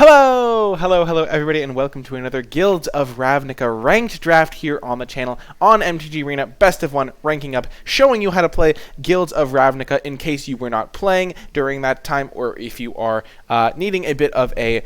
Hello, everybody, and welcome to another Guilds of Ravnica ranked draft here on the channel on MTG Arena, best of one, ranking up, showing you how to play Guilds of Ravnica in case you were not playing during that time, or if you are needing a bit of a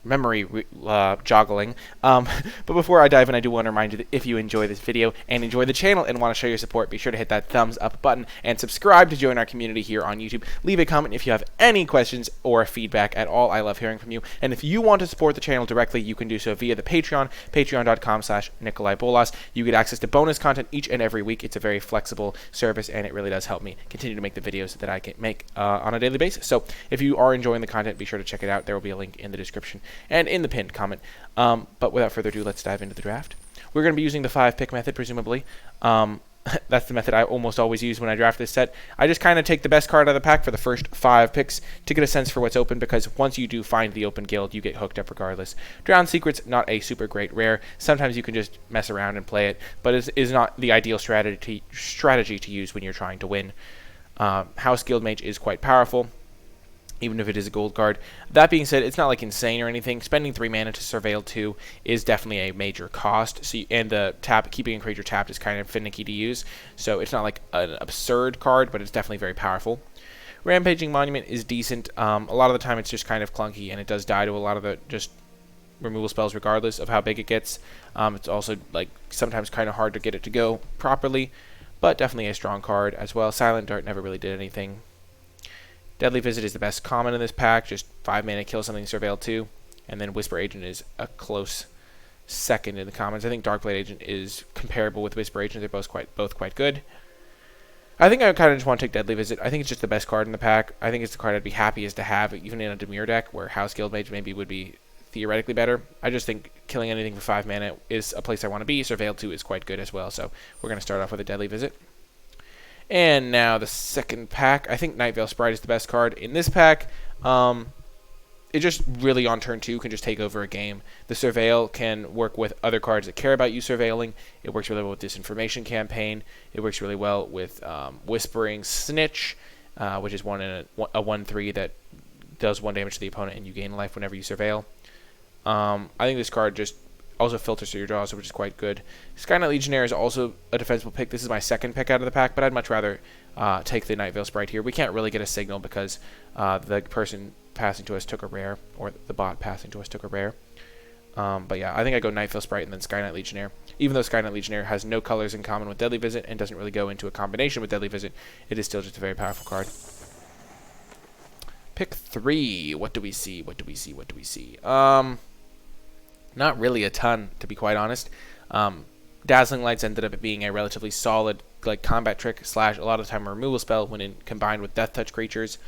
memory joggling. But before I dive in, I do want to remind you that if you enjoy this video and enjoy the channel and want to show your support, be sure to hit that thumbs up button and subscribe to join our community here on YouTube. Leave a comment if you have any questions or feedback at all. I love hearing from you. And if you want to support the channel directly, you can do so via the Patreon, patreon.com/NicolaiBolas. You get access to bonus content each and every week. It's a very flexible service, and it really does help me continue to make the videos that I can make on a daily basis. So if you are enjoying the content, be sure to check it out. There will be a link in the description and in the pinned comment. But without further ado, let's dive into the draft. We're going to be using the 5-pick method, presumably. That's the method I almost always use when I draft this set. I just kind of take the best card out of the pack for the first 5 picks to get a sense for what's open, because once you do find the open guild, you get hooked up regardless. Drowned Secret's not a super great rare. Sometimes you can just mess around and play it, but it is not the ideal strategy to use when you're trying to win. House Guild Mage is quite powerful, even if it is a gold card. That being said, it's not like insane or anything. Spending 3 mana to Surveil 2 is definitely a major cost. So and the keeping a creature tapped is kind of finicky to use. So it's not like an absurd card, but it's definitely very powerful. Rampaging Monument is decent. A lot of the time it's just kind of clunky, and it does die to a lot of the just removal spells regardless of how big it gets. It's also like sometimes kind of hard to get it to go properly, but definitely a strong card as well. Silent Dart never really did anything. Deadly Visit is the best common in this pack, just 5 mana, kill something, Surveil 2. And then Whisper Agent is a close second in the commons. I think Darkblade Agent is comparable with Whisper Agent. They're both quite good. I think I kind of just want to take Deadly Visit. I think it's just the best card in the pack. I think it's the card I'd be happiest to have, even in a Dimir deck, where House Guild Mage maybe would be theoretically better. I just think killing anything for 5 mana is a place I want to be. Surveil 2 is quite good as well, so we're going to start off with a Deadly Visit. And now the second pack. I think Nightveil Sprite is the best card in this pack. It just really on turn 2 can just take over a game. The Surveil can work with other cards that care about you surveilling. It works really well with Disinformation Campaign. It works really well with Whispering Snitch, which is a 1/3 that does 1 damage to the opponent and you gain life whenever you surveil. I think this card just also filters through your draws, which is quite good. Skyknight Legionnaire is also a defensible pick. This is my second pick out of the pack, but I'd much rather take the Nightveil Sprite here. We can't really get a signal because the person passing to us took a rare, or the bot passing to us took a rare. But yeah, I think I go Nightveil Sprite and then Skyknight Legionnaire. Even though Skyknight Legionnaire has no colors in common with Deadly Visit and doesn't really go into a combination with Deadly Visit, it is still just a very powerful card. Pick 3. What do we see? Not really a ton, to be quite honest. Dazzling Lights ended up being a relatively solid combat trick / a lot of the time a removal spell when combined with Death Touch creatures.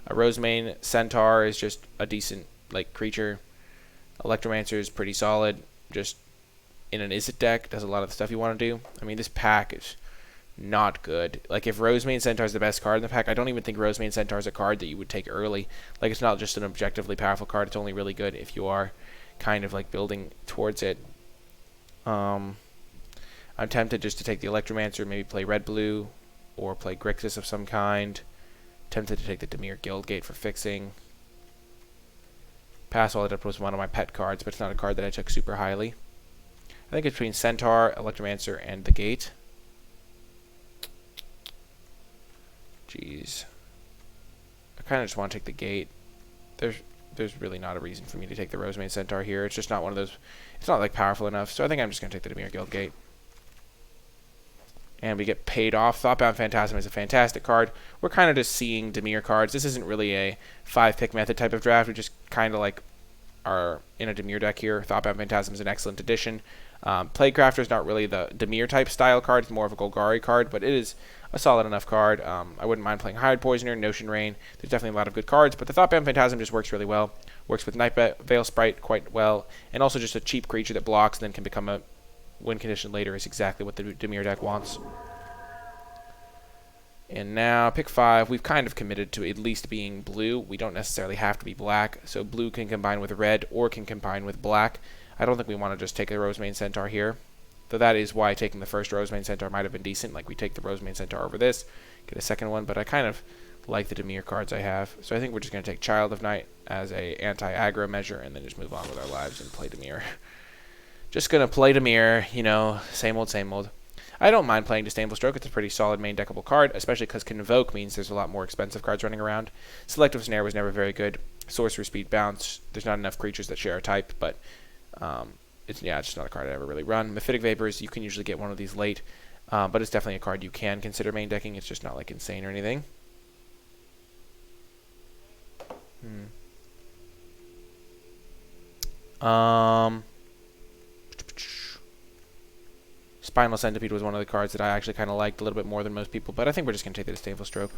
Rosemane Centaur is just a decent creature. Electromancer is pretty solid. Just in an Izzet deck, does a lot of the stuff you want to do. I mean, this pack is not good. If Rosemane Centaur is the best card in the pack, I don't even think Rosemane Centaur is a card that you would take early. It's not just an objectively powerful card. It's only really good if you are kind of building towards it. I'm tempted just to take the Electromancer, maybe play red-blue, or play Grixis of some kind. Tempted to take the Dimir Guildgate for fixing. Pass While It was one of my pet cards, but it's not a card that I took super highly. I think it's between Centaur, Electromancer, and the Gate. Jeez. I kind of just want to take the Gate. There's really not a reason for me to take the Rosemane Centaur here. It's just not one of those. It's not powerful enough. So I think I'm just going to take the Dimir Guildgate. And we get paid off. Thoughtbound Phantasm is a fantastic card. We're kind of just seeing Dimir cards. This isn't really a 5-pick method type of draft. We just kind of are in a Dimir deck here. Thoughtbound Phantasm is an excellent addition. Plaguecrafter is not really the Dimir type style card. It's more of a Golgari card, but it is a solid enough card. I wouldn't mind playing Hide Poisoner, Notion Rain. There's definitely a lot of good cards, but the Thoughtbound Phantasm just works really well. Works with Nightveil Sprite quite well, and also just a cheap creature that blocks and then can become a win condition later is exactly what the Dimir deck wants. And now, pick 5. We've kind of committed to at least being blue. We don't necessarily have to be black, so blue can combine with red or can combine with black. I don't think we want to just take a Rosemane Centaur here. Though that is why taking the first Rosemane Centaur might have been decent. We take the Rosemane Centaur over this, get a second one, but I kind of like the Dimir cards I have. So I think we're just going to take Child of Night as a anti-aggro measure and then just move on with our lives and play Dimir. Just going to play Dimir, you know, same old, same old. I don't mind playing Disdainful Stroke. It's a pretty solid main deckable card, especially because Convoke means there's a lot more expensive cards running around. Selective Snare was never very good. Sorcerer Speed Bounce, there's not enough creatures that share a type, but it's just not a card I ever really run. Mephitic Vapors, you can usually get one of these late, but it's definitely a card you can consider main decking. It's just not like insane or anything. Spinal Centipede was one of the cards that I actually kind of liked a little bit more than most people, but I think we're just going to take the Disdainful Stroke.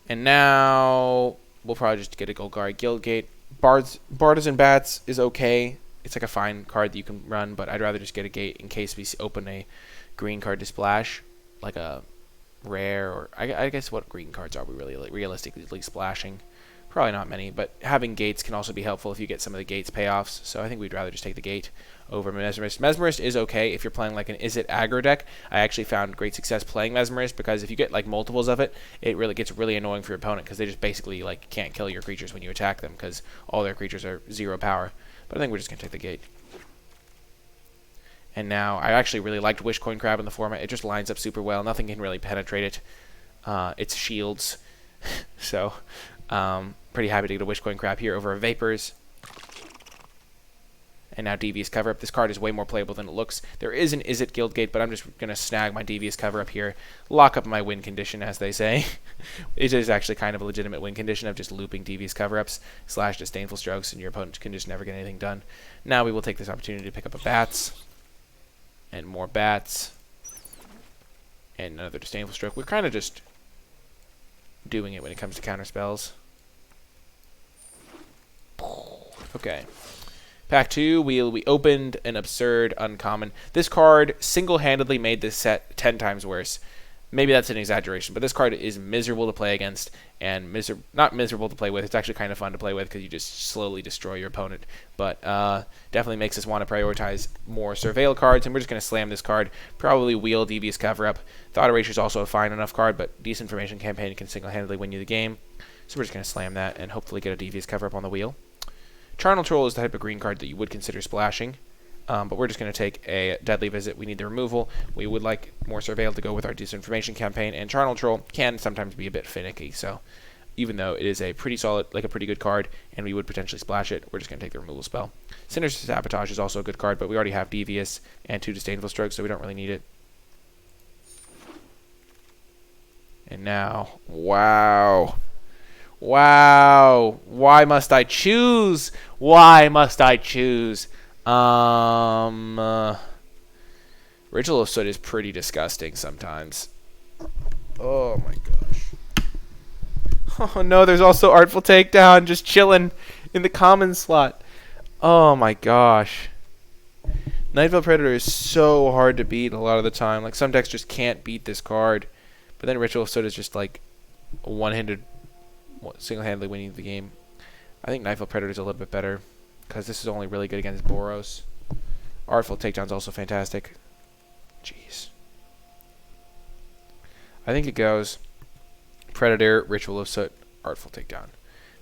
And now we'll probably just get a Golgari Guildgate. Bartizan Bats is okay. It's like a fine card that you can run, but I'd rather just get a gate in case we open a green card to splash, like a rare, or I guess what green cards are we really realistically splashing? Probably not many, but having gates can also be helpful if you get some of the gates payoffs, so I think we'd rather just take the gate over Mesmerist. Mesmerist is okay if you're playing like an Izzet aggro deck. I actually found great success playing Mesmerist because if you get like multiples of it, it really gets really annoying for your opponent because they just basically like can't kill your creatures when you attack them because all their creatures are 0 power. But I think we're just going to take the gate. And now, I actually really liked Wishcoin Crab in the format. It just lines up super well. Nothing can really penetrate it. It's shields. So, pretty happy to get a Wishcoin Crab here over a Vapors. And now Devious Cover-Up. This card is way more playable than it looks. There is an Izzet Guildgate, but I'm just going to snag my Devious Cover-Up here. Lock up my win condition, as they say. It is actually kind of a legitimate win condition of just looping Devious Cover-Ups / Disdainful Strokes, and your opponent can just never get anything done. Now we will take this opportunity to pick up a Bats. And more Bats. And another Disdainful Stroke. We're kind of just doing it when it comes to counter spells. Okay. Pack 2, we opened an absurd uncommon. This card single-handedly made this set 10 times worse. Maybe that's an exaggeration, but this card is miserable to play against, and not miserable to play with. It's actually kind of fun to play with because you just slowly destroy your opponent. But definitely makes us want to prioritize more Surveil cards, and we're just going to slam this card. Probably wheel Devious Cover-Up. Thought Erasure is also a fine enough card, but Decent Information Campaign can single-handedly win you the game. So we're just going to slam that and hopefully get a Devious Cover-Up on the wheel. Charnel Troll is the type of green card that you would consider splashing, but we're just going to take a Deadly Visit. We need the removal. We would like more Surveil to go with our Disinformation Campaign, and Charnel Troll can sometimes be a bit finicky, so even though it is a pretty solid, like a pretty good card, and we would potentially splash it, we're just going to take the removal spell. Sinister Sabotage is also a good card, but we already have Devious and 2 Disdainful Strokes, so we don't really need it. And now, wow. Wow. Why must I choose? Why must I choose? Ritual of Soot is pretty disgusting sometimes. Oh my gosh. Oh no, there's also Artful Takedown just chilling in the common slot. Oh my gosh. Nightveil Predator is so hard to beat a lot of the time. Like some decks just can't beat this card. But then Ritual of Soot is just like a one-handed single-handedly winning the game. I think Nightveil Predator is a little bit better because this is only really good against Boros. Artful Takedown is also fantastic. Jeez. I think it goes Predator, Ritual of Soot, Artful Takedown.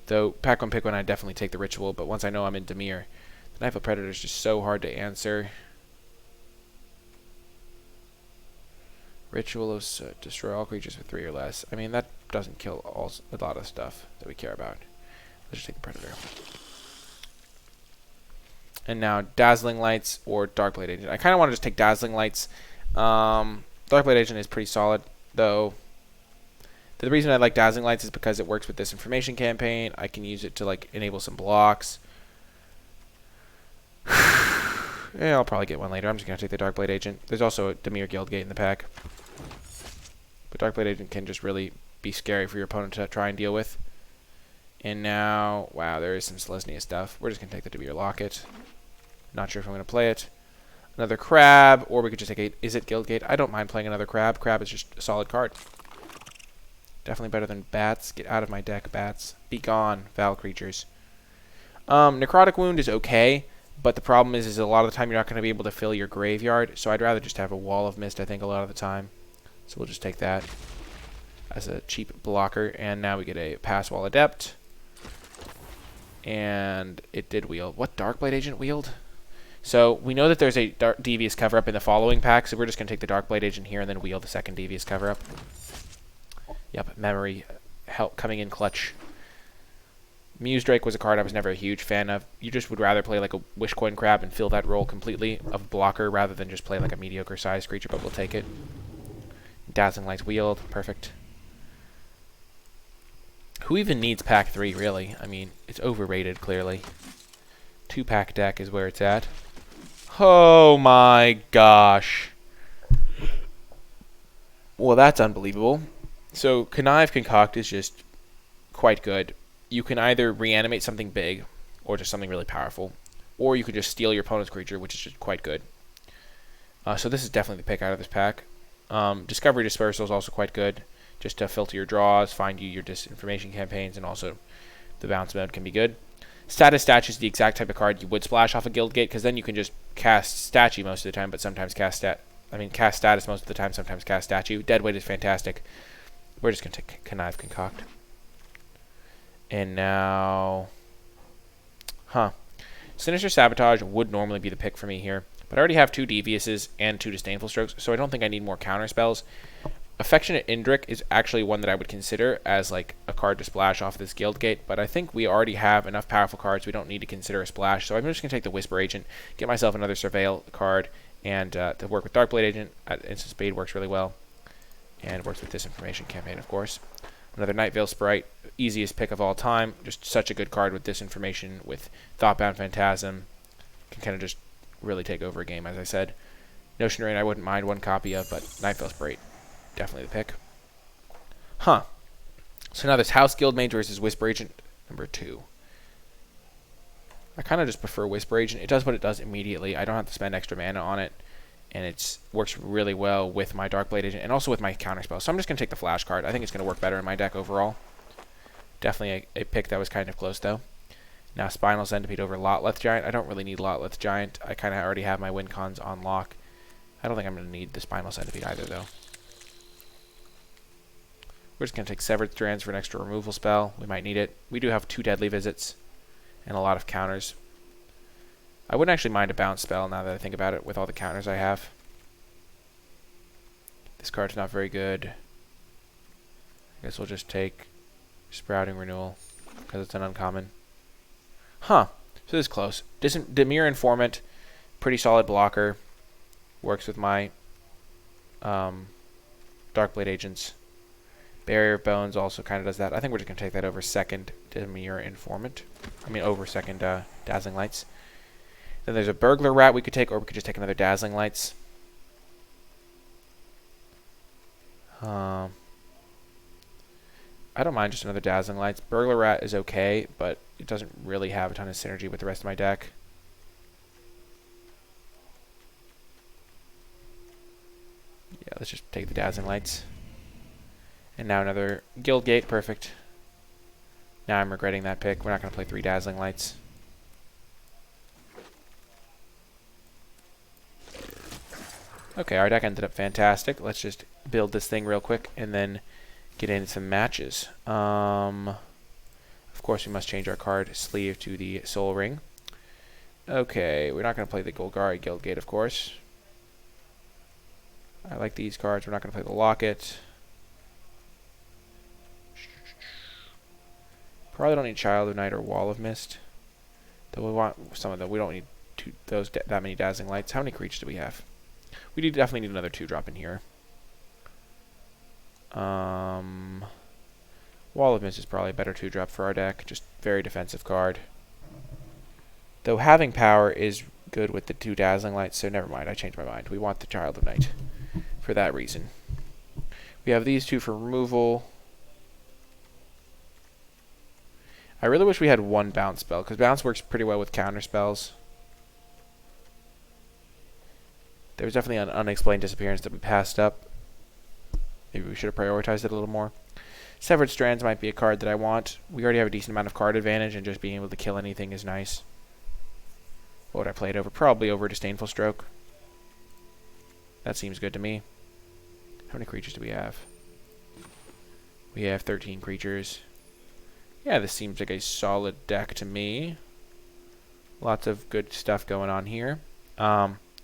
Though, pack one, pick one, I definitely take the Ritual, but once I know I'm in Dimir, the Nightveil Predator is just so hard to answer. Ritual of Soot. Destroy all creatures with 3 or less. I mean, that doesn't kill a lot of stuff that we care about. Let's just take the Predator. And now, Dazzling Lights or Darkblade Agent. I kind of want to just take Dazzling Lights. Darkblade Agent is pretty solid, though. The reason I like Dazzling Lights is because it works with this Information Campaign. I can use it to, like, enable some blocks. Yeah, I'll probably get one later. I'm just going to take the Darkblade Agent. There's also a Dimir Guildgate in the pack. But Darkblade Agent can just really be scary for your opponent to try and deal with. And now, wow, there is some Selesnya stuff. We're just going to take the Dimir Locket. Not sure if I'm going to play it. Another Crab, or we could just take a Izzet Guildgate. I don't mind playing another Crab. Crab is just a solid card. Definitely better than Bats. Get out of my deck, Bats. Be gone, foul creatures. Necrotic Wound is okay. But the problem is a lot of the time you're not going to be able to fill your graveyard. So I'd rather just have a Wall of Mist, I think, a lot of the time. So we'll just take that. as a cheap blocker. And now we get a Pass Wall Adept. And it did wield. What Darkblade Agent wield? So we know that there's a Devious Cover-Up in the following pack, so we're just going to take the Darkblade Agent here and then wield the second Devious Cover-Up. Yep, Memory help coming in clutch. Muse Drake was a card I was never a huge fan of. You just would rather play like a Wishcoin Crab and fill that role completely of blocker rather than just play like a mediocre-sized creature, but we'll take it. Dazzling Light's wield, perfect. Who even needs pack 3, really? I mean, it's overrated, clearly. 2-pack deck is where it's at. Oh my gosh. Well, that's unbelievable. So, Connive Concoct is just quite good. You can either reanimate something big, or just something really powerful, or you could just steal your opponent's creature, which is just quite good. So this is definitely the pick out of this pack. Discovery Dispersal is also quite good, just to filter your draws, find you your disinformation campaigns, and also the bounce mode can be good. Status Statue is the exact type of card you would splash off a Guildgate, because then you can just cast Statue most of the time, but sometimes cast Status most of the time, sometimes cast Statue. Deadweight is fantastic. We're just going to take Connive Concoct. And now... Sinister Sabotage would normally be the pick for me here, but I already have 2 Deviouses and 2 Disdainful Strokes, so I don't think I need more counter spells. Affectionate Indrik is actually one that I would consider as like a card to splash off this Guildgate, but I think we already have enough powerful cards we don't need to consider a splash, so I'm just going to take the Whisper Agent, get myself another Surveil card, and to work with Darkblade Agent at Instant Speed works really well, and works with Disinformation Campaign, of course. Another Night Veil Sprite, easiest pick of all time, just such a good card with Disinformation, with Thoughtbound Phantasm, can kind of just really take over a game, as I said. Notion Rain I wouldn't mind one copy of, but Night Veil Sprite, definitely the pick. So now there's House Guildmage versus Whisper Agent number 2. I kind of just prefer Whisper Agent. It does what it does immediately. I don't have to spend extra mana on it, and it works really well with my Darkblade Agent and also with my counterspell. So I'm just going to take the Flash card. I think it's going to work better in my deck overall. Definitely a pick that was kind of close, though. Now Spinal Centipede over Lotleth Giant. I don't really need Lotleth Giant. I kind of already have my win cons on lock. I don't think I'm going to need the Spinal Centipede either, though. We're just going to take Severed Strands for an extra removal spell. We might need it. We do have 2 Deadly Visits and a lot of counters. I wouldn't actually mind a bounce spell now that I think about it with all the counters I have. This card's not very good. I guess we'll just take Sprouting Renewal because it's an uncommon. So this is close. Dimir Informant, pretty solid blocker. Works with my Darkblade Agents. Barrier of Bones also kind of does that. I think we're just going to take that over second Dimir Informant. Over second Dazzling Lights. Then there's a Burglar Rat we could take, or we could just take another Dazzling Lights. I don't mind just another Dazzling Lights. Burglar Rat is okay, but it doesn't really have a ton of synergy with the rest of my deck. Yeah, let's just take the Dazzling Lights. And now another Guildgate, perfect. Now I'm regretting that pick. We're not going to play 3 Dazzling Lights. Okay, our deck ended up fantastic. Let's just build this thing real quick and then get into some matches. Of course, we must change our card sleeve to the Soul Ring. Okay, we're not going to play the Golgari Guildgate, of course. I like these cards. We're not going to play the Locket. Probably don't need Child of Night or Wall of Mist. Though we want some of them. We don't need that many Dazzling Lights. How many creatures do we have? We do definitely need another 2-drop in here. Wall of Mist is probably a better 2-drop for our deck. Just very defensive card. Though having power is good with the 2 Dazzling Lights, so never mind. I changed my mind. We want the Child of Night for that reason. We have these 2 for removal. I really wish we had 1 bounce spell, because bounce works pretty well with counter spells. There was definitely an unexplained disappearance that we passed up. Maybe we should have prioritized it a little more. Severed Strands might be a card that I want. We already have a decent amount of card advantage, and just being able to kill anything is nice. What would I play it over? Probably over Disdainful Stroke. That seems good to me. How many creatures do we have? We have 13 creatures. Yeah, this seems like a solid deck to me. Lots of good stuff going on here.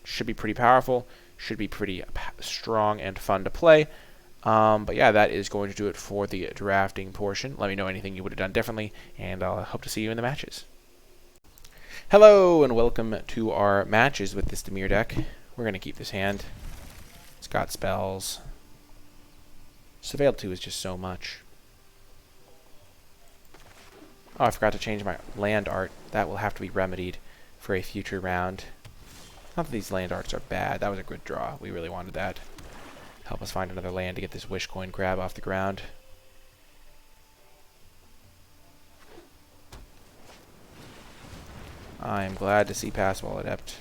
Should be pretty powerful. Should be pretty strong and fun to play. But yeah, that is going to do it for the drafting portion. Let me know anything you would have done differently, and I'll hope to see you in the matches. Hello, and welcome to our matches with this Dimir deck. We're going to keep this hand. It's got spells. Surveil 2 is just so much. Oh, I forgot to change my land art. That will have to be remedied for a future round. Not that these land arts are bad. That was a good draw. We really wanted that. Help us find another land to get this Wish Coin crab off the ground. I am glad to see Passwall Adept.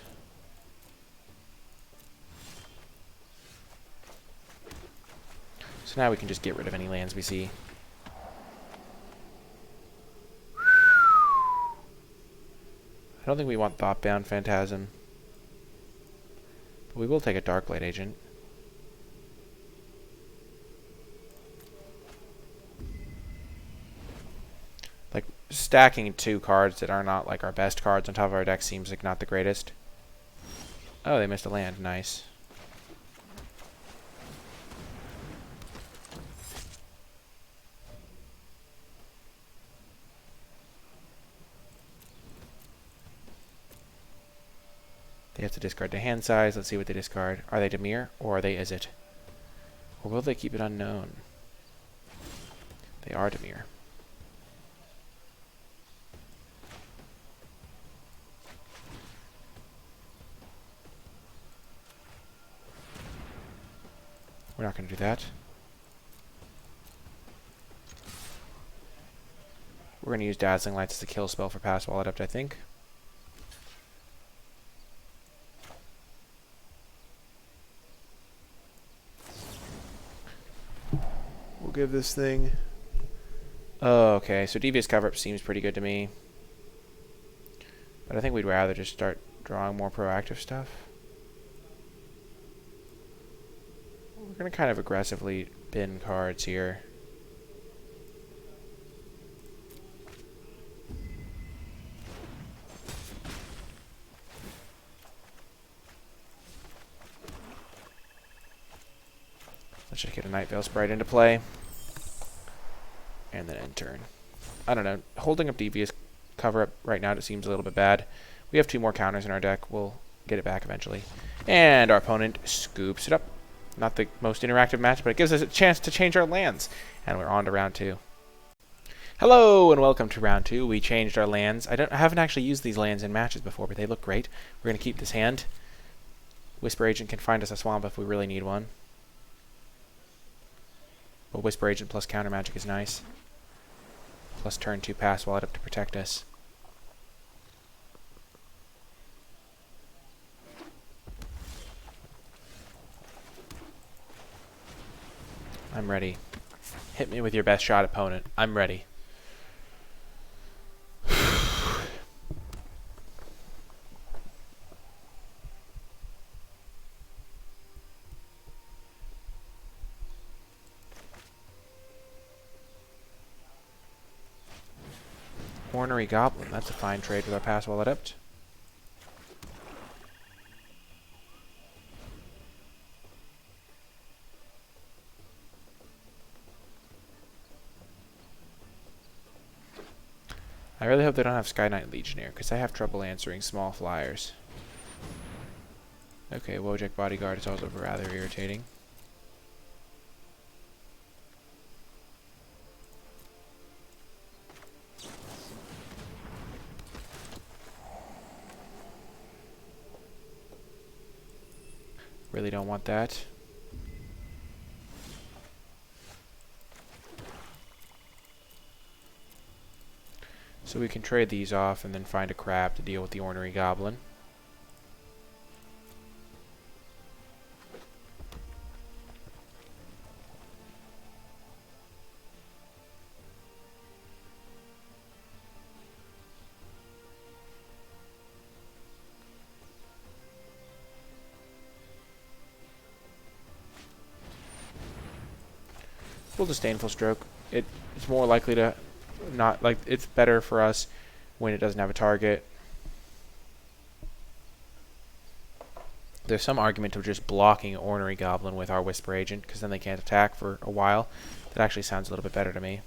So now we can just get rid of any lands we see. I don't think we want Thoughtbound Phantasm. But we will take a Darkblade Agent. Like, stacking 2 cards that are not like our best cards on top of our deck seems like not the greatest. Oh, they missed a land. Nice. They have to discard the hand size. Let's see what they discard. Are they Dimir, or are they Izzet? Or will they keep it unknown? They are Dimir. We're not going to do that. We're going to use Dazzling Lights as a kill spell for Passwall Adept, I think. We'll give this thing... Oh, okay, so Devious Cover-Up seems pretty good to me. But I think we'd rather just start drawing more proactive stuff. We're going to kind of aggressively bin cards here. Let's just get a Night Veil Sprite into play. And then end turn. I don't know. Holding up Devious Cover-Up right now, it seems a little bit bad. We have 2 more counters in our deck. We'll get it back eventually. And our opponent scoops it up. Not the most interactive match, but it gives us a chance to change our lands. And we're on to round 2. Hello, and welcome to round 2. We changed our lands. I haven't actually used these lands in matches before, but they look great. We're going to keep this hand. Whisper Agent can find us a swamp if we really need one. But Whisper Agent plus counter magic is nice. Plus turn 2 Passwall Adept to protect us. I'm ready. Hit me with your best shot, opponent. I'm ready. Ornery Goblin. That's a fine trade with our Passwall Adept. I really hope they don't have Sky Knight Legionnaire, because I have trouble answering small flyers. Okay, Wojak Bodyguard is also rather irritating. Really don't want that. So we can trade these off and then find a crab to deal with the Ornery Goblin. Full Disdainful Stroke it's more likely to not, like, it's better for us when it doesn't have a target. There's some argument of just blocking Ornery Goblin with our Whisper Agent, because then they can't attack for a while. That actually sounds a little bit better to me.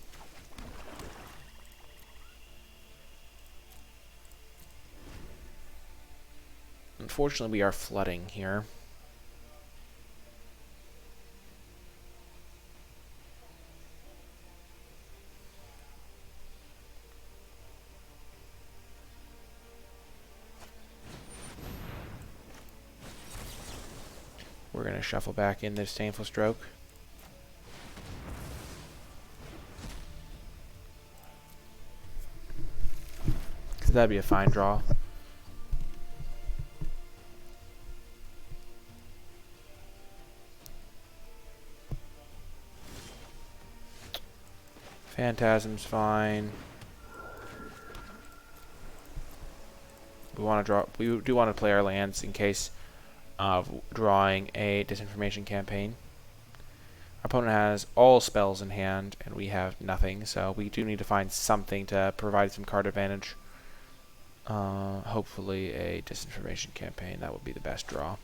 Unfortunately, we are flooding here. We're going to shuffle back in this Disdainful Stroke. Because that'd be a fine draw. Phantasm's fine. We want to draw. We do want to play our lands in case of drawing a Disinformation Campaign. Our opponent has all spells in hand, and we have nothing, so we do need to find something to provide some card advantage. Hopefully a Disinformation Campaign. That would be the best draw.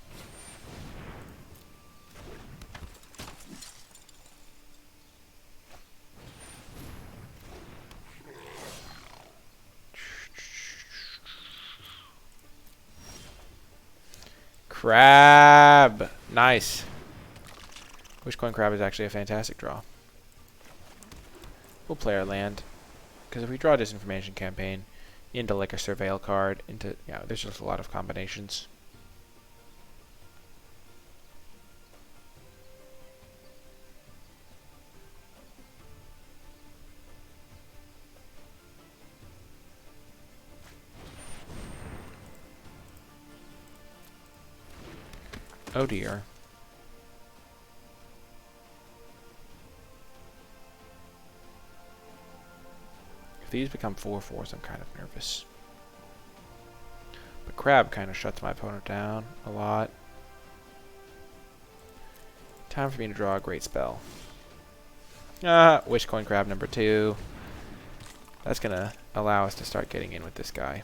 Crab! Nice. Wishcoin Crab is actually a fantastic draw. We'll play our land. Because if we draw a Disinformation Campaign into like a Surveil card, into, yeah, there's just a lot of combinations. Oh dear. If these become 4/4s, I'm kind of nervous. But Crab kind of shuts my opponent down a lot. Time for me to draw a great spell. Wishcoin Crab number 2. That's going to allow us to start getting in with this guy.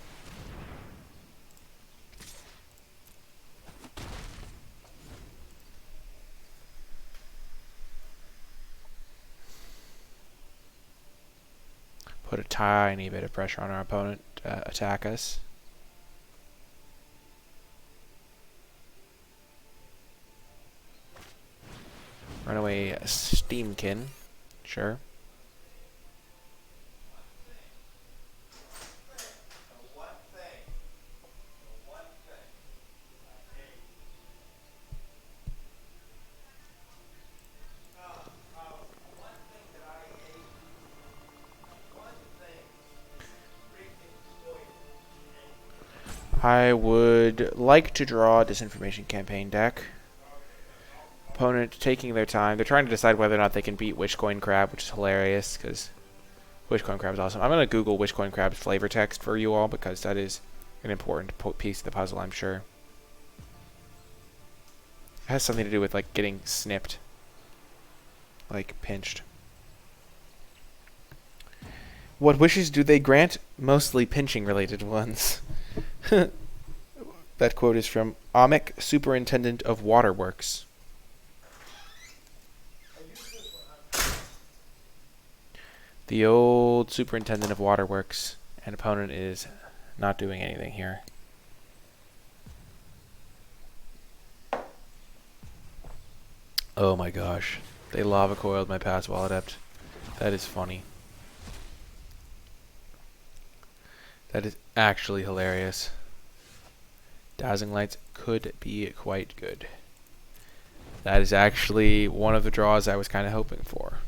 Put a tiny bit of pressure on our opponent to attack us. Runaway Steamkin. Sure. I would like to draw a Disinformation Campaign deck. Opponent taking their time. They're trying to decide whether or not they can beat Wishcoin Crab, which is hilarious because Wishcoin Crab is awesome. I'm going to Google Wishcoin Crab's flavor text for you all because that is an important piece of the puzzle, I'm sure. It has something to do with like getting snipped. Like pinched. What wishes do they grant? Mostly pinching related ones. That quote is from Amick, Superintendent of Waterworks. The old Superintendent of Waterworks. And opponent is not doing anything here. Oh my gosh. They lava coiled my Pass Wall Adept. That is funny. That is actually hilarious. Dazzling Lights could be quite good. That is actually one of the draws I was kind of hoping for.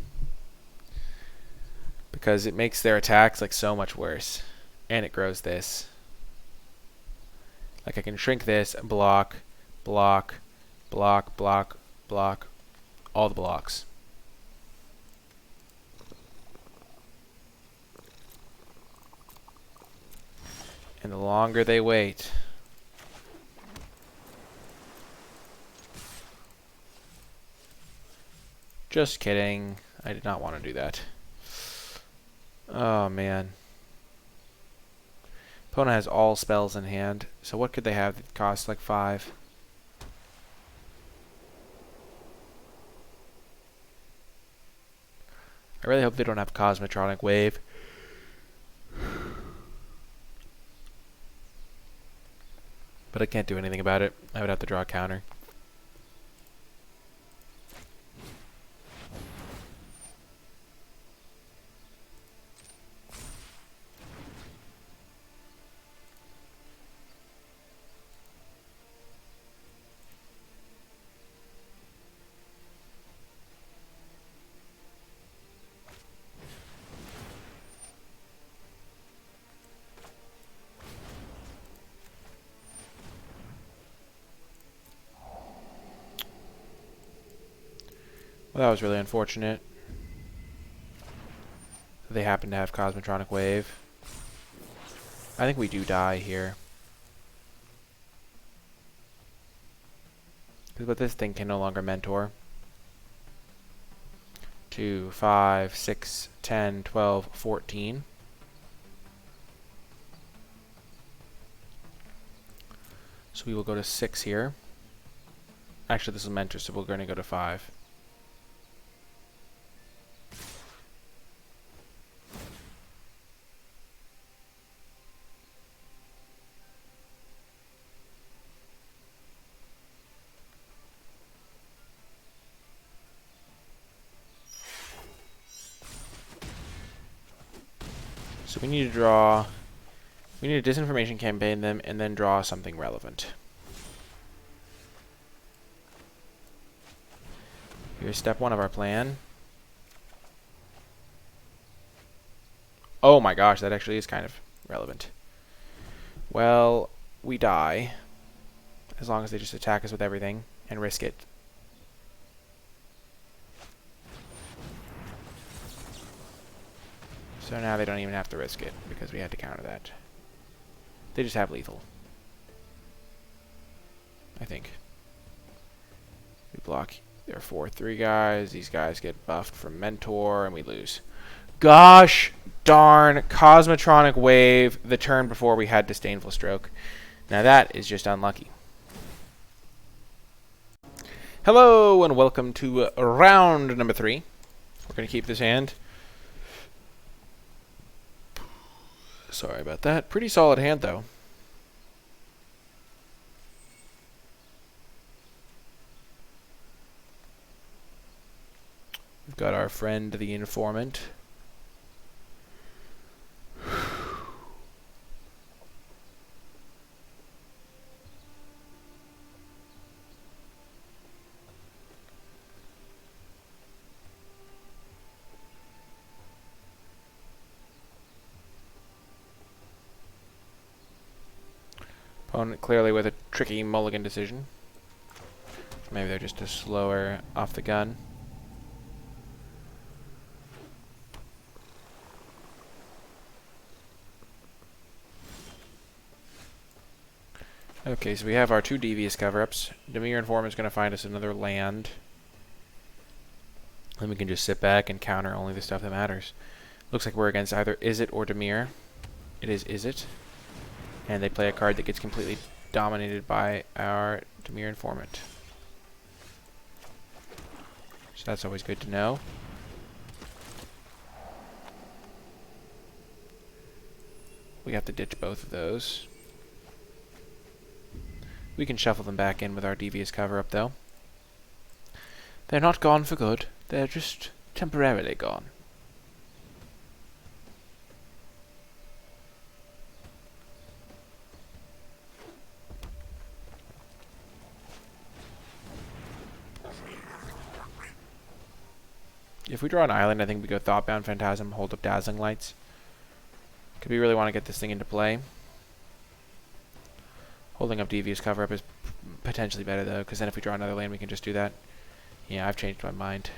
Because it makes their attacks like so much worse. And it grows this. Like I can shrink this, block, block, block, block, block. All the blocks. And the longer they wait, just kidding. I did not want to do that. Oh, man. Opponent has all spells in hand. So what could they have that costs like 5? I really hope they don't have Cosmotronic Wave. But I can't do anything about it. I would have to draw a counter. Well, that was really unfortunate. They happen to have Cosmotronic Wave. I think we do die here. But this thing can no longer mentor. 2, 5, 6, 10, 12, 14. So we will go to 6 here. Actually, this is mentor, so we're going to go to 5. So we need to draw, we need a disinformation campaign them and then draw something relevant. Here's step 1 of our plan. Oh my gosh, that actually is kind of relevant. Well, we die, as long as they just attack us with everything and risk it. So now they don't even have to risk it, because we had to counter that. They just have lethal. I think. We block their 4/3 guys. These guys get buffed from Mentor, and we lose. Gosh darn Cosmotronic Wave the turn before we had Disdainful Stroke. Now that is just unlucky. Hello, and welcome to round number 3. We're going to keep this hand. Sorry about that. Pretty solid hand, though. We've got our friend, the Informant. Opponent clearly with a tricky mulligan decision. Maybe they're just a slower off the gun. Okay, so we have our 2 devious cover-ups. Dimir Informant is going to find us another land. Then we can just sit back and counter only the stuff that matters. Looks like we're against either Izzet or Dimir. It is Izzet. And they play a card that gets completely dominated by our Dimir Informant. So that's always good to know. We have to ditch both of those. We can shuffle them back in with our devious cover-up, though. They're not gone for good. They're just temporarily gone. If we draw an island, I think we go Thoughtbound Phantasm, hold up Dazzling Lights. Because we really want to get this thing into play. Holding up Devious Cover-Up is potentially better, though, because then if we draw another land, we can just do that. Yeah, I've changed my mind.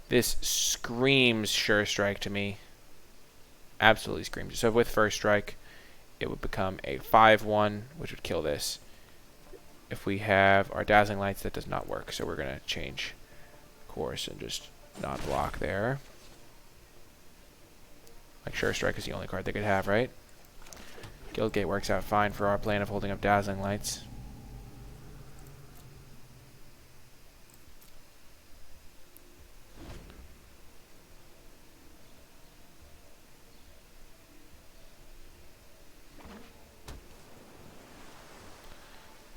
This screams Sure Strike to me. Absolutely screams. So with First Strike, it would become a 5/1, which would kill this. If we have our Dazzling Lights, that does not work, so we're going to change course, and just not block there. Like, Sure Strike is the only card they could have, right? Guildgate works out fine for our plan of holding up Dazzling Lights.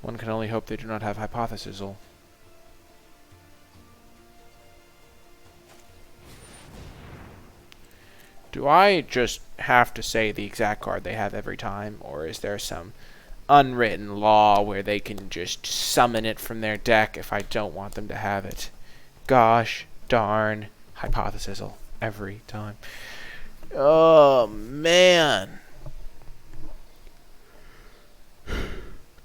One can only hope they do not have Hypothesisal. Do I just have to say the exact card they have every time, or is there some unwritten law where they can just summon it from their deck if I don't want them to have it? Gosh darn Hypothesisal every time. Oh, man.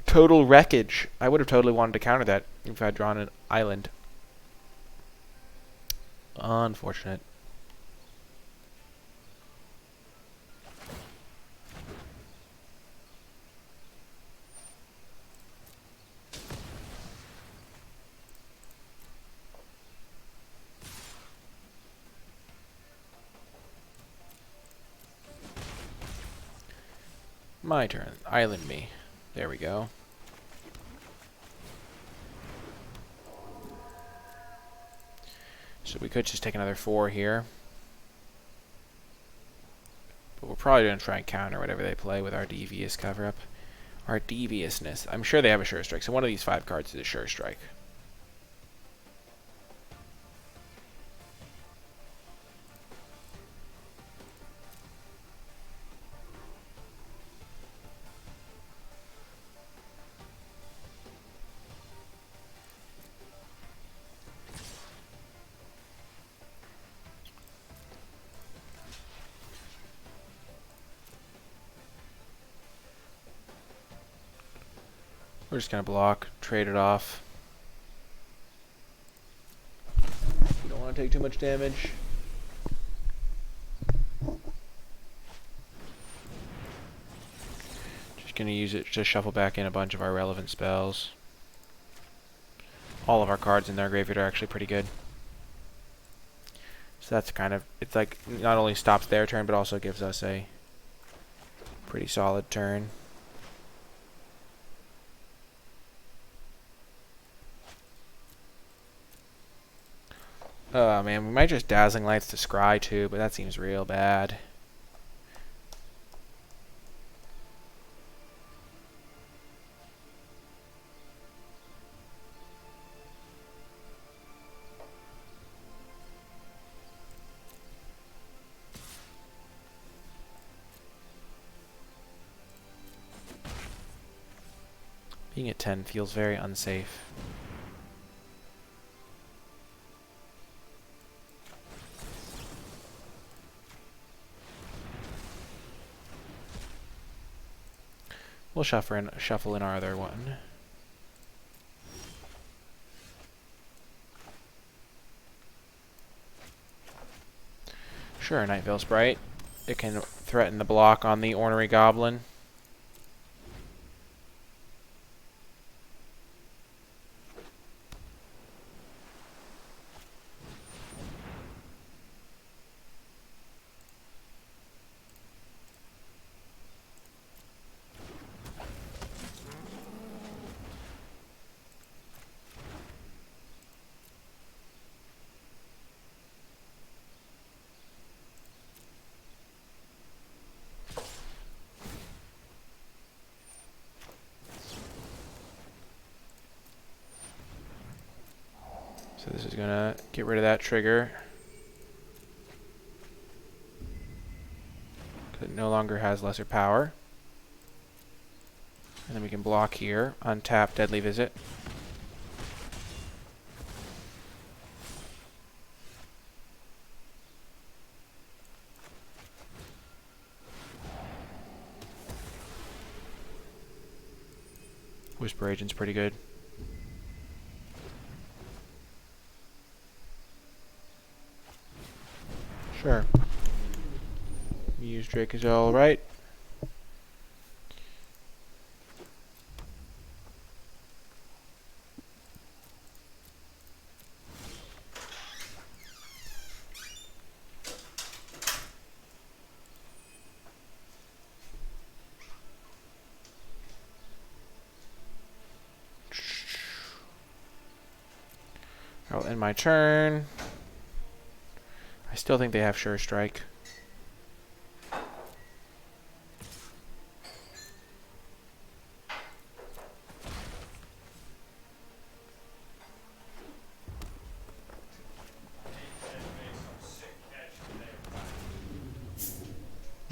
Total Wreckage. I would have totally wanted to counter that if I had drawn an island. Unfortunate. My turn. Island me. There we go. So we could just take another 4 here. But we're probably going to try and counter whatever they play with our Devious cover-up. Our Deviousness. I'm sure they have a Sure Strike, so one of these 5 cards is a Sure Strike. We're just going to block, trade it off. We don't want to take too much damage. Just going to use it to shuffle back in a bunch of our relevant spells. All of our cards in their graveyard are actually pretty good. So that's kind of, it's like, not only stops their turn, but also gives us a pretty solid turn. Oh man, we might just Dazzling Lights to scry too, but that seems real bad. Being at 10 feels very unsafe. We'll shuffle in our other one. Sure, Night Veil Sprite. It can threaten the block on the Ornery Goblin. So this is gonna get rid of that trigger. Because it no longer has lesser power. And then we can block here, untap Deadly Visit. Whisper Agent's pretty good. Sure. Use Drake is all right. I'll end my turn. I still think they have Sure Strike.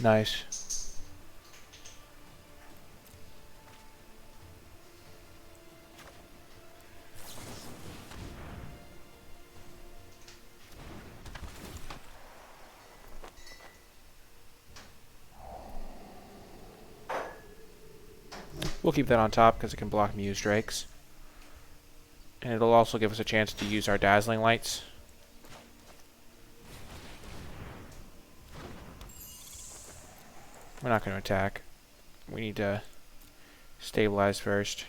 Nice. We'll keep that on top because it can block Muse Drakes. And it'll also give us a chance to use our Dazzling Lights. We're not going to attack. We need to stabilize first.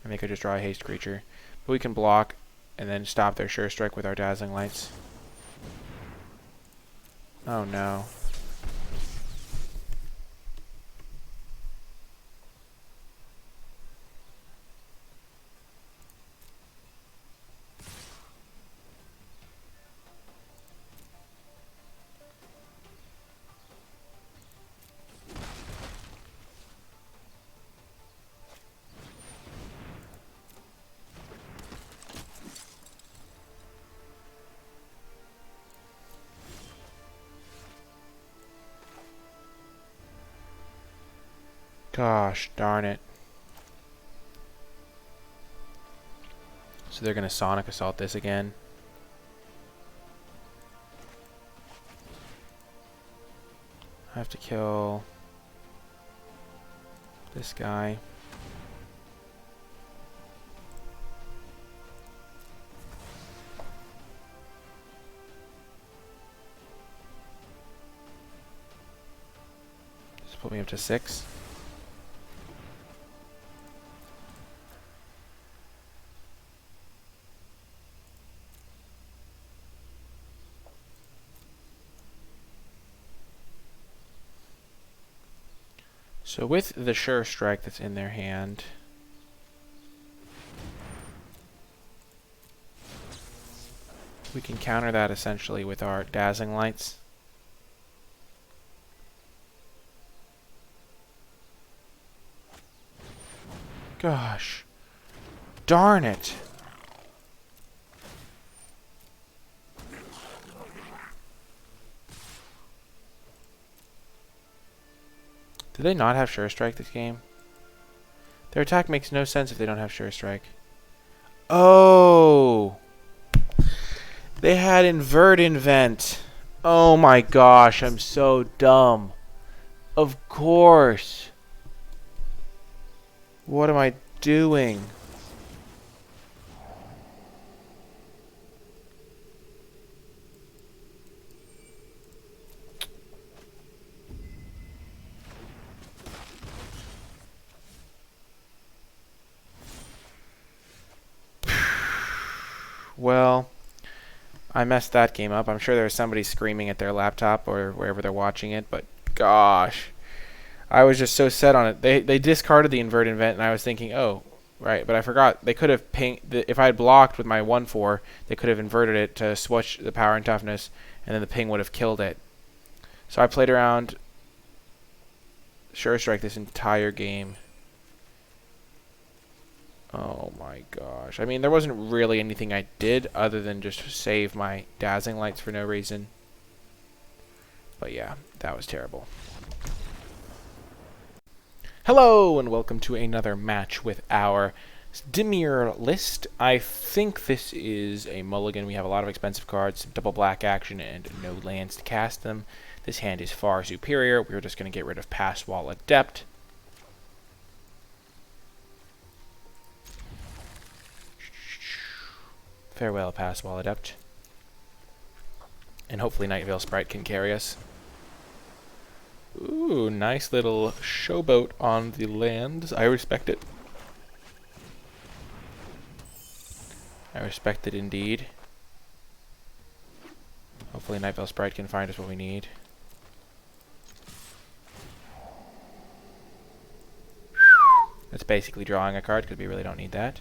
And they could just draw a haste creature. But we can block and then stop their Sure Strike with our Dazzling Lights. Oh no. Gosh darn it. So they're going to Sonic Assault this again. I have to kill this guy. Just put me up to 6. So with the Sure Strike that's in their hand, we can counter that essentially with our Dazzling Lights. Gosh. Darn it. Do they not have Sure Strike this game? Their attack makes no sense if they don't have Sure Strike. Oh! They had Invert Invent. Oh my gosh, I'm so dumb. Of course. What am I doing? Well, I messed that game up. I'm sure there's somebody screaming at their laptop or wherever they're watching it, but gosh. I was just so set on it. They discarded the Invert Invent, and I was thinking, oh, right, but I forgot. They could have pinged, if I had blocked with my 1/4, they could have inverted it to switch the power and toughness, and then the ping would have killed it. So I played around Sure Strike this entire game. Oh my gosh. I mean, there wasn't really anything I did other than just save my Dazzling Lights for no reason. But yeah, that was terrible. Hello, and welcome to another match with our Dimir list. I think this is a mulligan. We have a lot of expensive cards, some double black action, and no lands to cast them. This hand is far superior. We're just going to get rid of Pass Wall Adept. Farewell, Pass Wall Adept. And hopefully Night Veil Sprite can carry us. Ooh, nice little showboat on the lands. I respect it. I respect it indeed. Hopefully Night Veil Sprite can find us what we need. That's basically drawing a card because we really don't need that.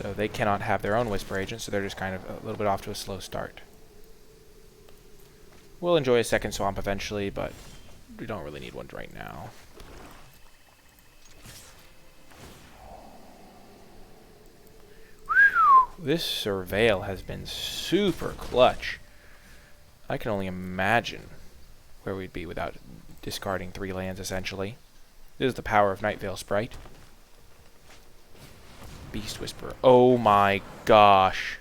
So they cannot have their own Whisper Agent, so they're just kind of a little bit off to a slow start. We'll enjoy a second swamp eventually, but we don't really need one right now. This Surveil has been super clutch. I can only imagine where we'd be without discarding 3 lands, essentially. This is the power of Nightveil Sprite. Beast Whisperer. Oh my gosh.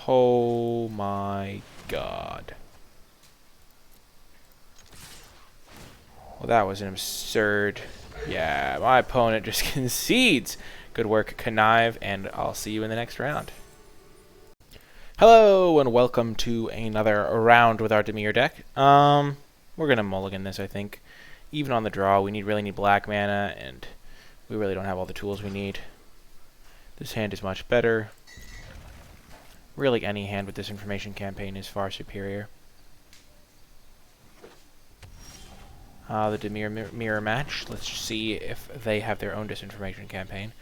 Oh my god. Well, that was an absurd... Yeah, my opponent just concedes. Good work, Connive, and I'll see you in the next round. Hello, and welcome to another round with our Dimir deck. We're going to mulligan this, I think. Even on the draw, we really need black mana, and we really don't have all the tools we need. This hand is much better. Really, any hand with this information campaign is far superior. The Dimir mirror match. Let's see if they have their own disinformation campaign.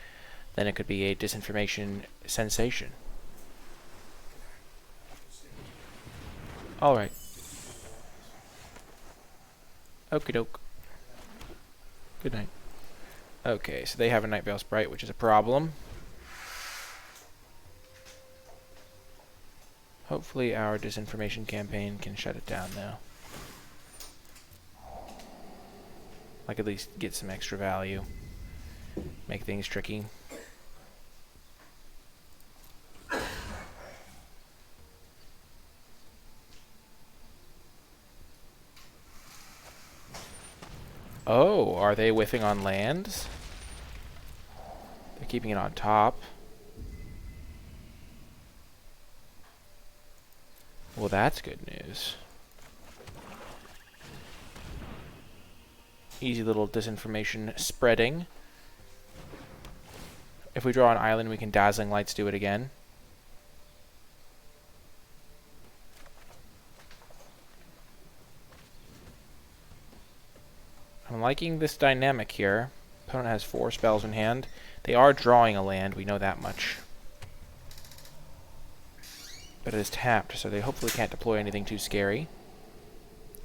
Then it could be a disinformation sensation. Alright. Okie doke. Good night. Okay, so they have a Nightveil Sprite, which is a problem. Hopefully our disinformation campaign can shut it down now. Like at least get some extra value. Make things tricky. Oh, are they whiffing on lands? They're keeping it on top. Well, that's good news. Easy little disinformation spreading. If we draw an island, we can Dazzling Lights do it again. I'm liking this dynamic here. Opponent has 4 spells in hand. They are drawing a land, we know that much. But it is tapped, so they hopefully can't deploy anything too scary.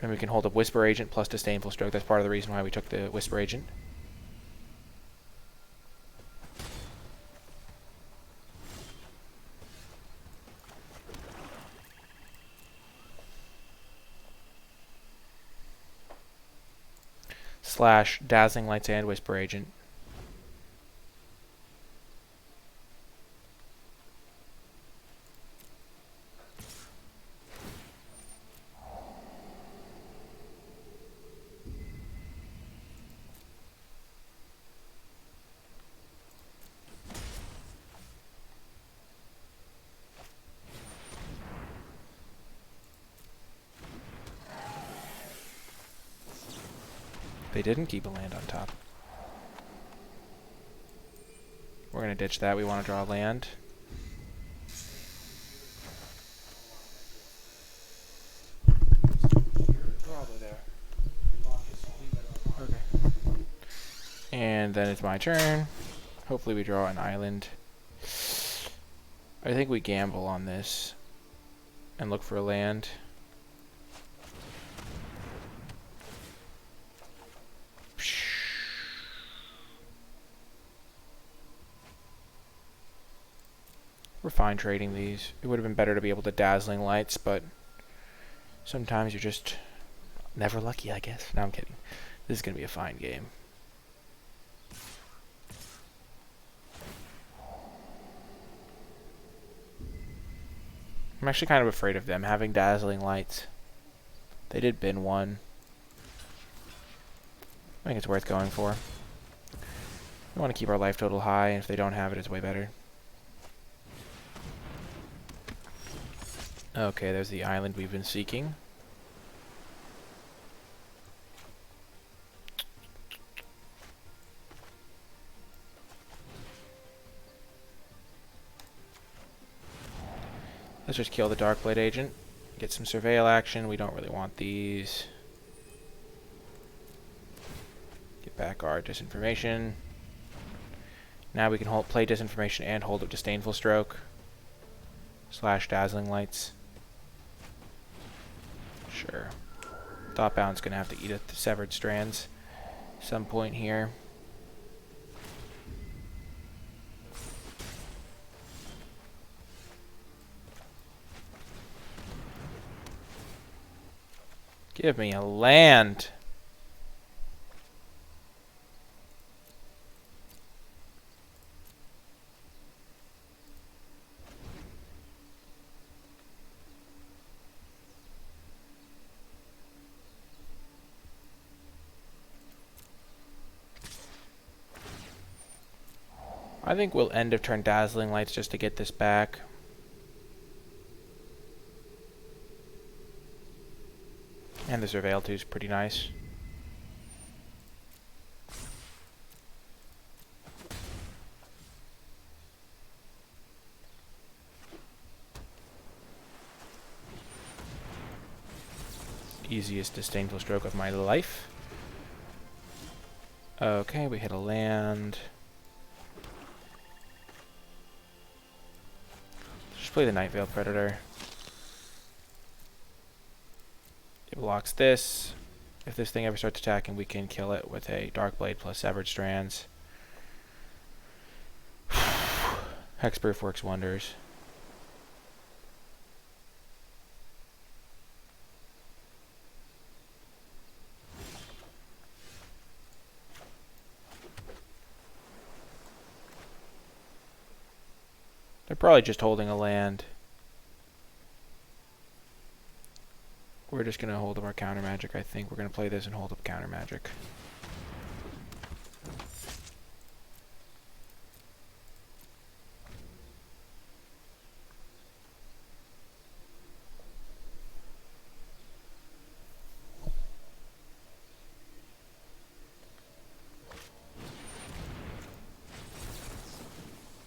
And we can hold up Whisper Agent plus Disdainful Stroke. That's part of the reason why we took the Whisper Agent. Slash Dazzling Lights and Whisper Agent. They didn't keep a land on top. We're going to ditch that. We want to draw a land. Okay. And then it's my turn. Hopefully we draw an island. I think we gamble on this and look for a land. We're fine trading these. It would have been better to be able to Dazzling Lights, but sometimes you're just never lucky, I guess. No, I'm kidding. This is going to be a fine game. I'm actually kind of afraid of them having Dazzling Lights. They did bin one. I think it's worth going for. We want to keep our life total high, and if they don't have it, it's way better. Okay, there's the island we've been seeking. Let's just kill the Darkblade agent. Get some Surveil action. We don't really want these. Get back our disinformation. Now we can play disinformation and hold up disdainful stroke. / dazzling lights. Sure. Thoughtbound's gonna have to eat at the severed strands some point here. Give me a land. I think we'll end of turn dazzling lights just to get this back. And the Surveil too is pretty nice. Easiest disdainful stroke of my life. Okay, we hit a land. Just play the Night Veil Predator. It blocks this. If this thing ever starts attacking, we can kill it with a Dark Blade plus Severed Strands. Hexproof works wonders. They're probably just holding a land. We're just going to hold up our counter magic, I think. We're going to play this and hold up counter magic.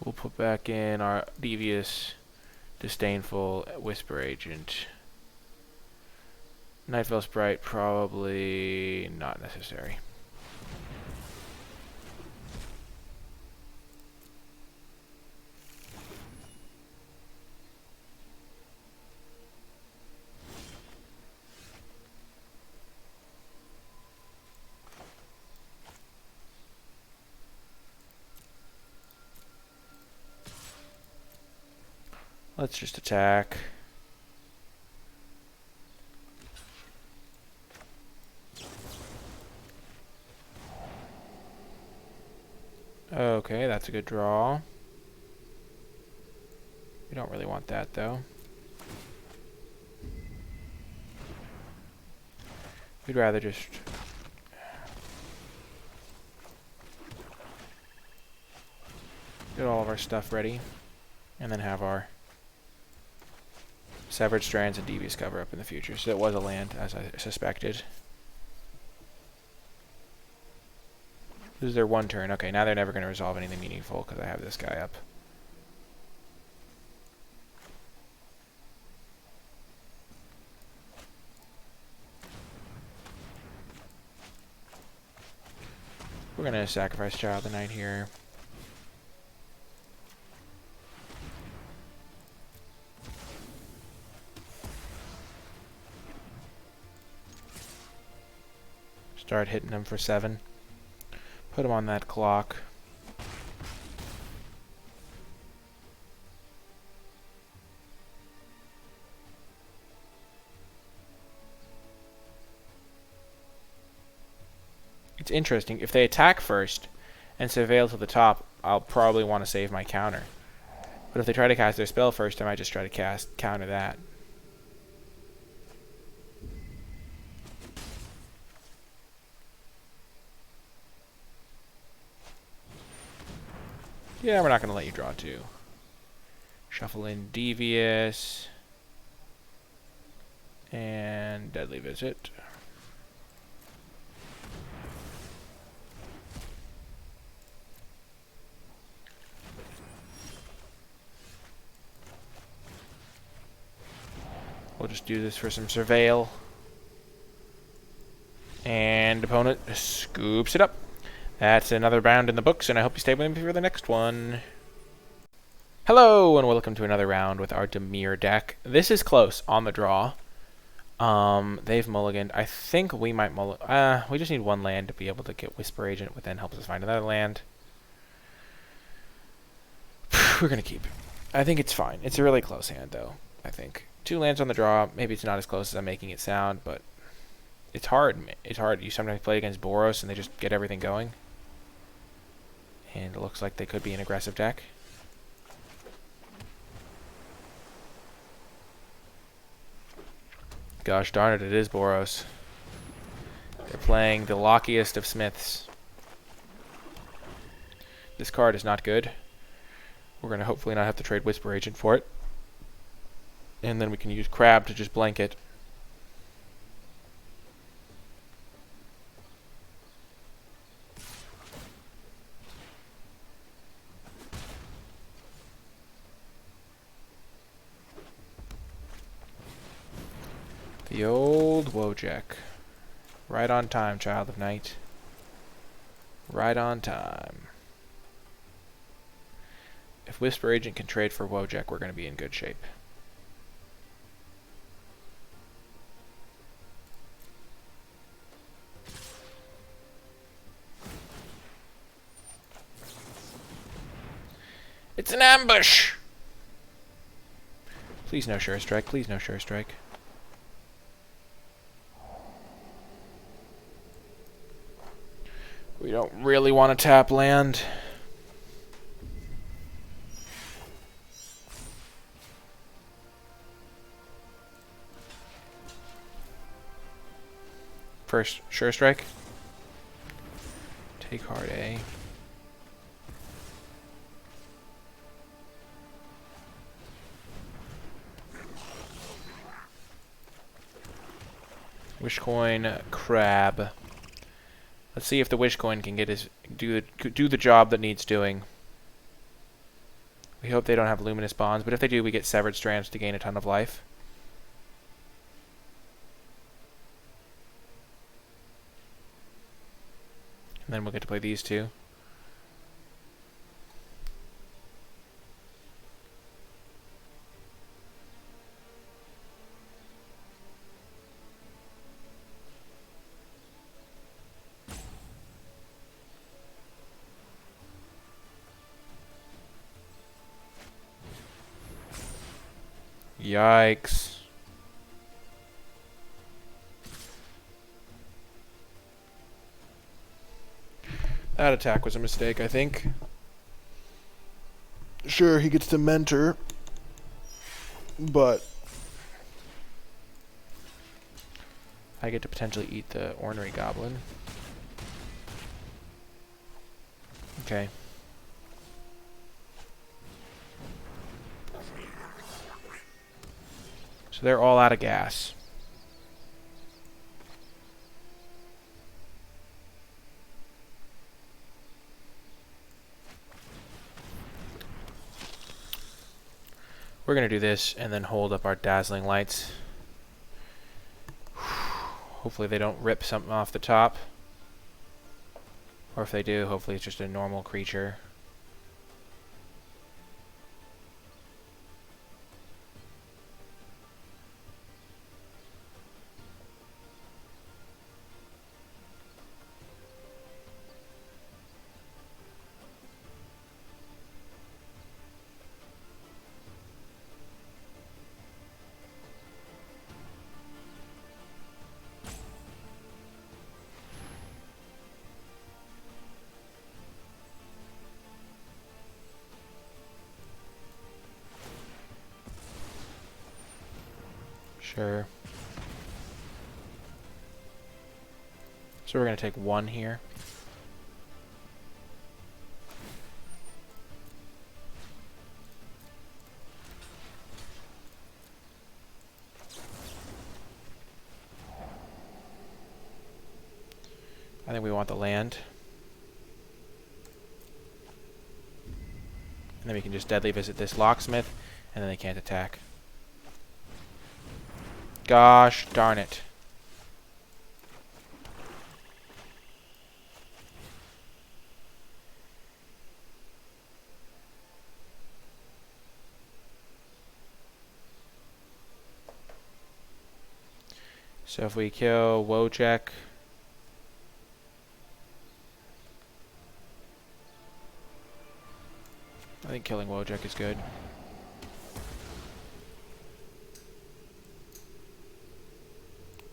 We'll put back in our Devious, Disdainful, Whisper Agent. Night Veil Sprite, probably not necessary. Let's just attack. Okay, that's a good draw. We don't really want that, though. We'd rather just... get all of our stuff ready, and then have our Severed Strands and Devious cover up in the future. So it was a land, as I suspected. This is their one turn. Okay, now they're never going to resolve anything meaningful because I have this guy up. We're going to sacrifice Child of the Night here. Start hitting them for 7. Put them on that clock. It's interesting. If they attack first and Surveil to the top, I'll probably want to save my counter. But if they try to cast their spell first, I might just try to counter that. Yeah, we're not going to let you draw 2. Shuffle in Devious. And Deadly Visit. We'll just do this for some Surveil. And opponent scoops it up. That's another round in the books, and I hope you stay with me for the next one. Hello, and welcome to another round with our Dimir deck. This is close on the draw. They've mulliganed. I think we might mulligan. We just need one land to be able to get Whisper Agent, which then helps us find another land. We're going to keep. I think it's fine. It's a really close hand, though, I think. 2 lands on the draw. Maybe it's not as close as I'm making it sound, but it's hard. It's hard. You sometimes play against Boros, and they just get everything going. And it looks like they could be an aggressive deck. Gosh darn it, it is Boros. They're playing the lockiest of Smiths. This card is not good. We're going to hopefully not have to trade Whisper Agent for it. And then we can use Crab to just blanket. The old Wojak. Right on time, Child of Night. Right on time. If Whisper Agent can trade for Wojak, we're going to be in good shape. It's an ambush! Please no Sure Strike. Please no Sure Strike. We don't really want to tap land. First, Sure Strike. Take card A. Wishcoin, Crab. Let's see if the Wishcoin can get his do the job that needs doing. We hope they don't have Luminous Bonds, but if they do, we get Severed Strands to gain a ton of life. And then we'll get to play these two. Yikes. That attack was a mistake, I think. Sure, he gets to mentor, but I get to potentially eat the Ornery Goblin. Okay. So they're all out of gas. We're going to do this and then hold up our Dazzling Lights. Hopefully they don't rip something off the top. Or if they do, hopefully it's just a normal creature. Sure. So we're going to take 1 here. I think we want the land. And then we can just deadly visit this Locksmith, and then they can't attack. Gosh darn it. So if we kill Wojciech, I think killing Wojciech is good.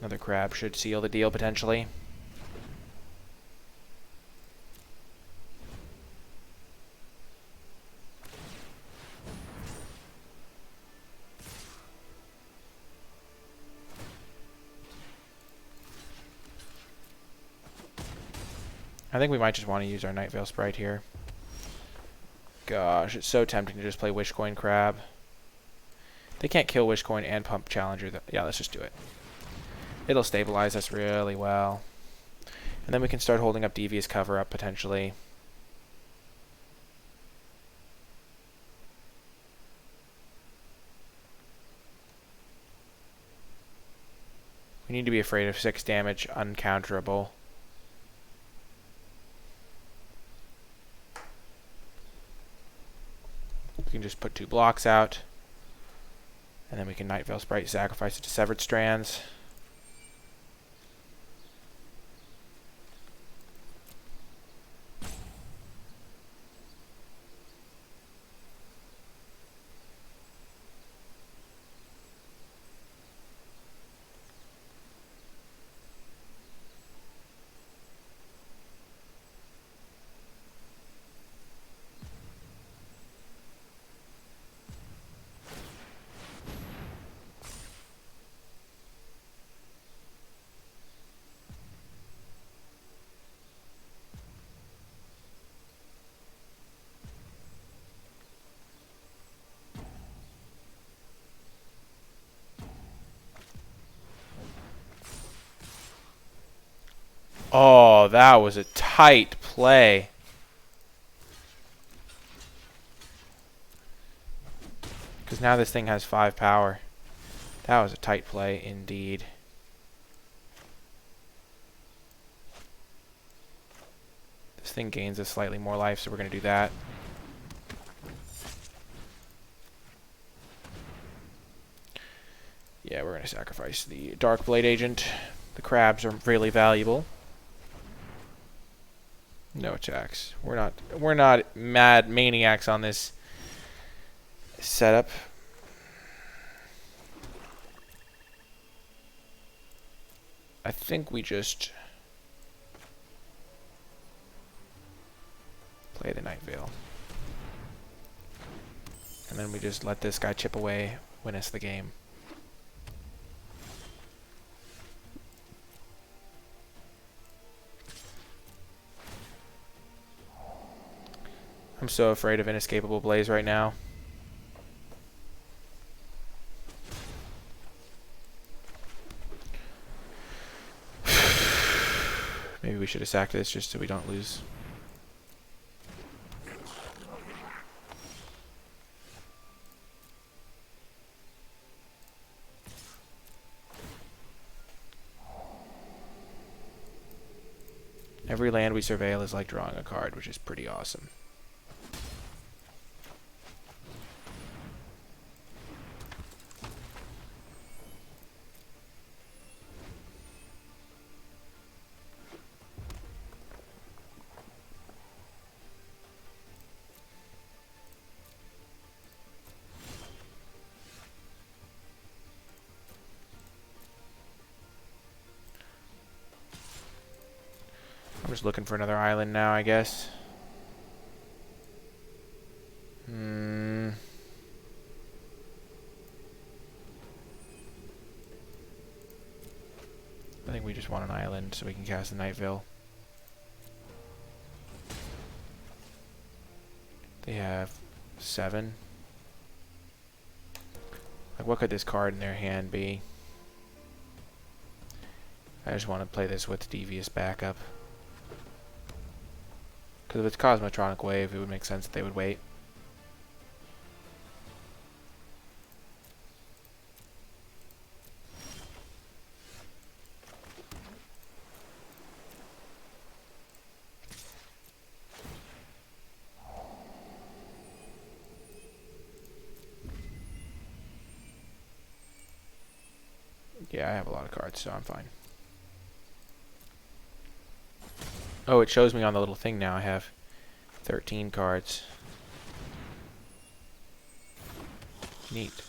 Another crab should seal the deal potentially. I think we might just want to use our Night Veil Sprite here. Gosh, it's so tempting to just play Wishcoin Crab. They can't kill Wishcoin and pump Challenger. Yeah, let's just do it. It'll stabilize us really well. And then we can start holding up Devious Cover up potentially. We need to be afraid of 6 damage uncounterable. We can just put 2 blocks out. And then we can Night Veil Sprite, sacrifice it to Severed Strands. Oh, that was a tight play. Because now this thing has 5 power. That was a tight play indeed. This thing gains us slightly more life, so we're going to do that. Yeah, we're going to sacrifice the Dark Blade Agent. The crabs are really valuable. No attacks. We're not mad maniacs on this setup. I think we just play the Night Veil. And then we just let this guy chip away, win us the game. I'm so afraid of Inescapable Blaze right now. Maybe we should have sacked this just so we don't lose. Every land we surveil is like drawing a card, which is pretty awesome. I'm just looking for another island now, I guess. I think we just want an island so we can cast the Night Veil. They have 7. Like, what could this card in their hand be? I just want to play this with Devious backup. Because if it's Cosmotronic Wave, it would make sense that they would wait. Yeah, I have a lot of cards, so I'm fine. Oh, it shows me on the little thing now. I have 13 cards. Neat.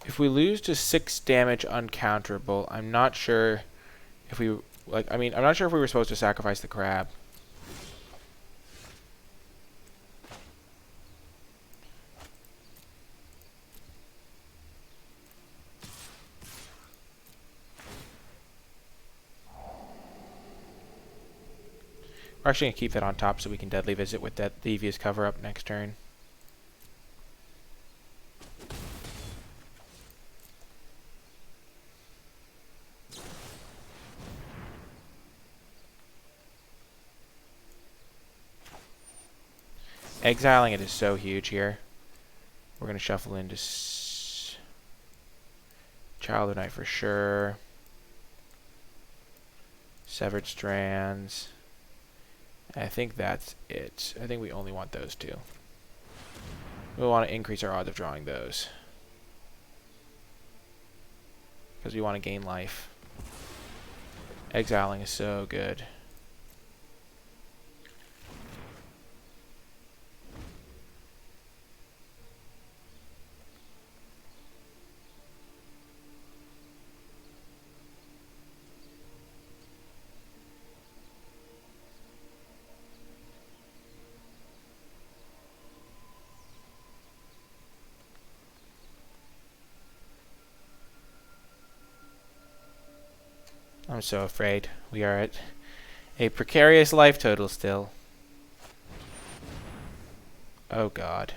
If we lose to 6 damage uncounterable, I'm not sure if we... I'm not sure if we were supposed to sacrifice the crab. We're actually going to keep that on top so we can deadly visit with that Devious cover-up next turn. Exiling it is so huge here. We're going to shuffle into Child of Night for sure. Severed Strands. I think that's it. I think we only want those two. We want to increase our odds of drawing those, because we want to gain life. Exiling is so good. I'm so afraid. We are at a precarious life total still. Oh god.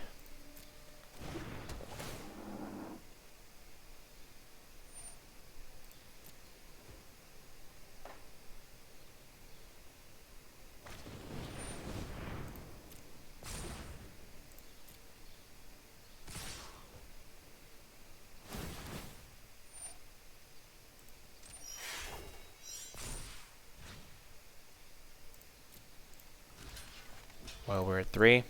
Well, we're at 3.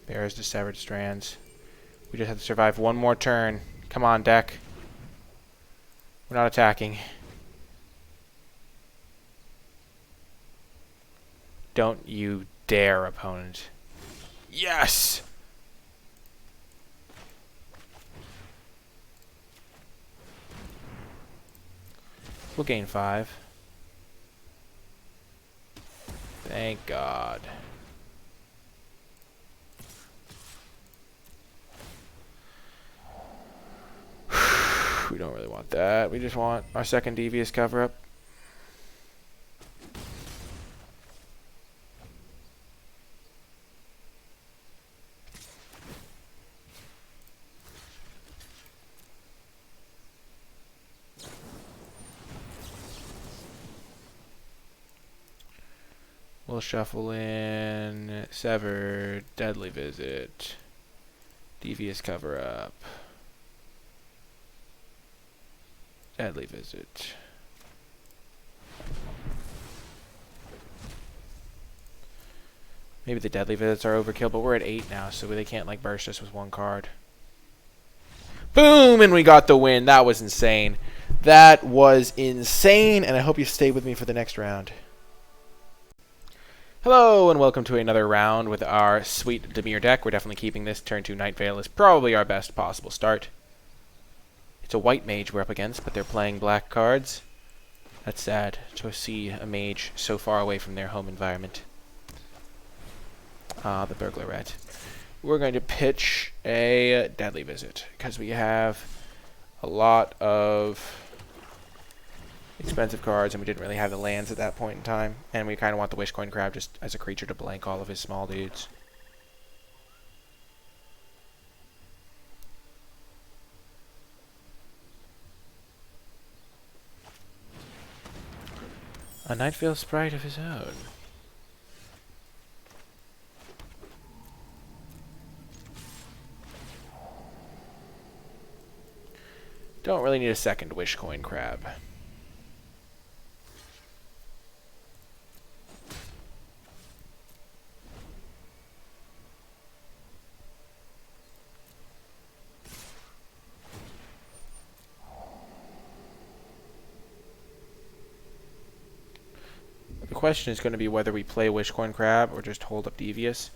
There's the Severed Strands. We just have to survive one more turn. Come on, deck. We're not attacking. Don't you dare, opponent. Yes! We'll gain 5. Thank God. We don't really want that. We just want our second Devious cover-up. We'll shuffle in Severed, Deadly Visit, Devious Cover-Up, Deadly Visit. Maybe the Deadly Visits are overkill, but we're at 8 now, so they can't like burst us with one card. Boom! And we got the win. That was insane. That was insane, and I hope you stay with me for the next round. Hello, and welcome to another round with our sweet Dimir deck. We're definitely keeping this. Turn 2 Night Veil is probably our best possible start. It's a white mage we're up against, but they're playing black cards. That's sad to see a mage so far away from their home environment. Ah, the Burglarette. We're going to pitch a Deadly Visit, because we have a lot of expensive cards, and we didn't really have the lands at that point in time, and we kind of want the Wishcoin Crab just as a creature to blank all of his small dudes. A Nightveil sprite of his own. Don't really need a second Wish Coin Crab. The question is going to be whether we play Wish Coin Crab or just hold up Devious.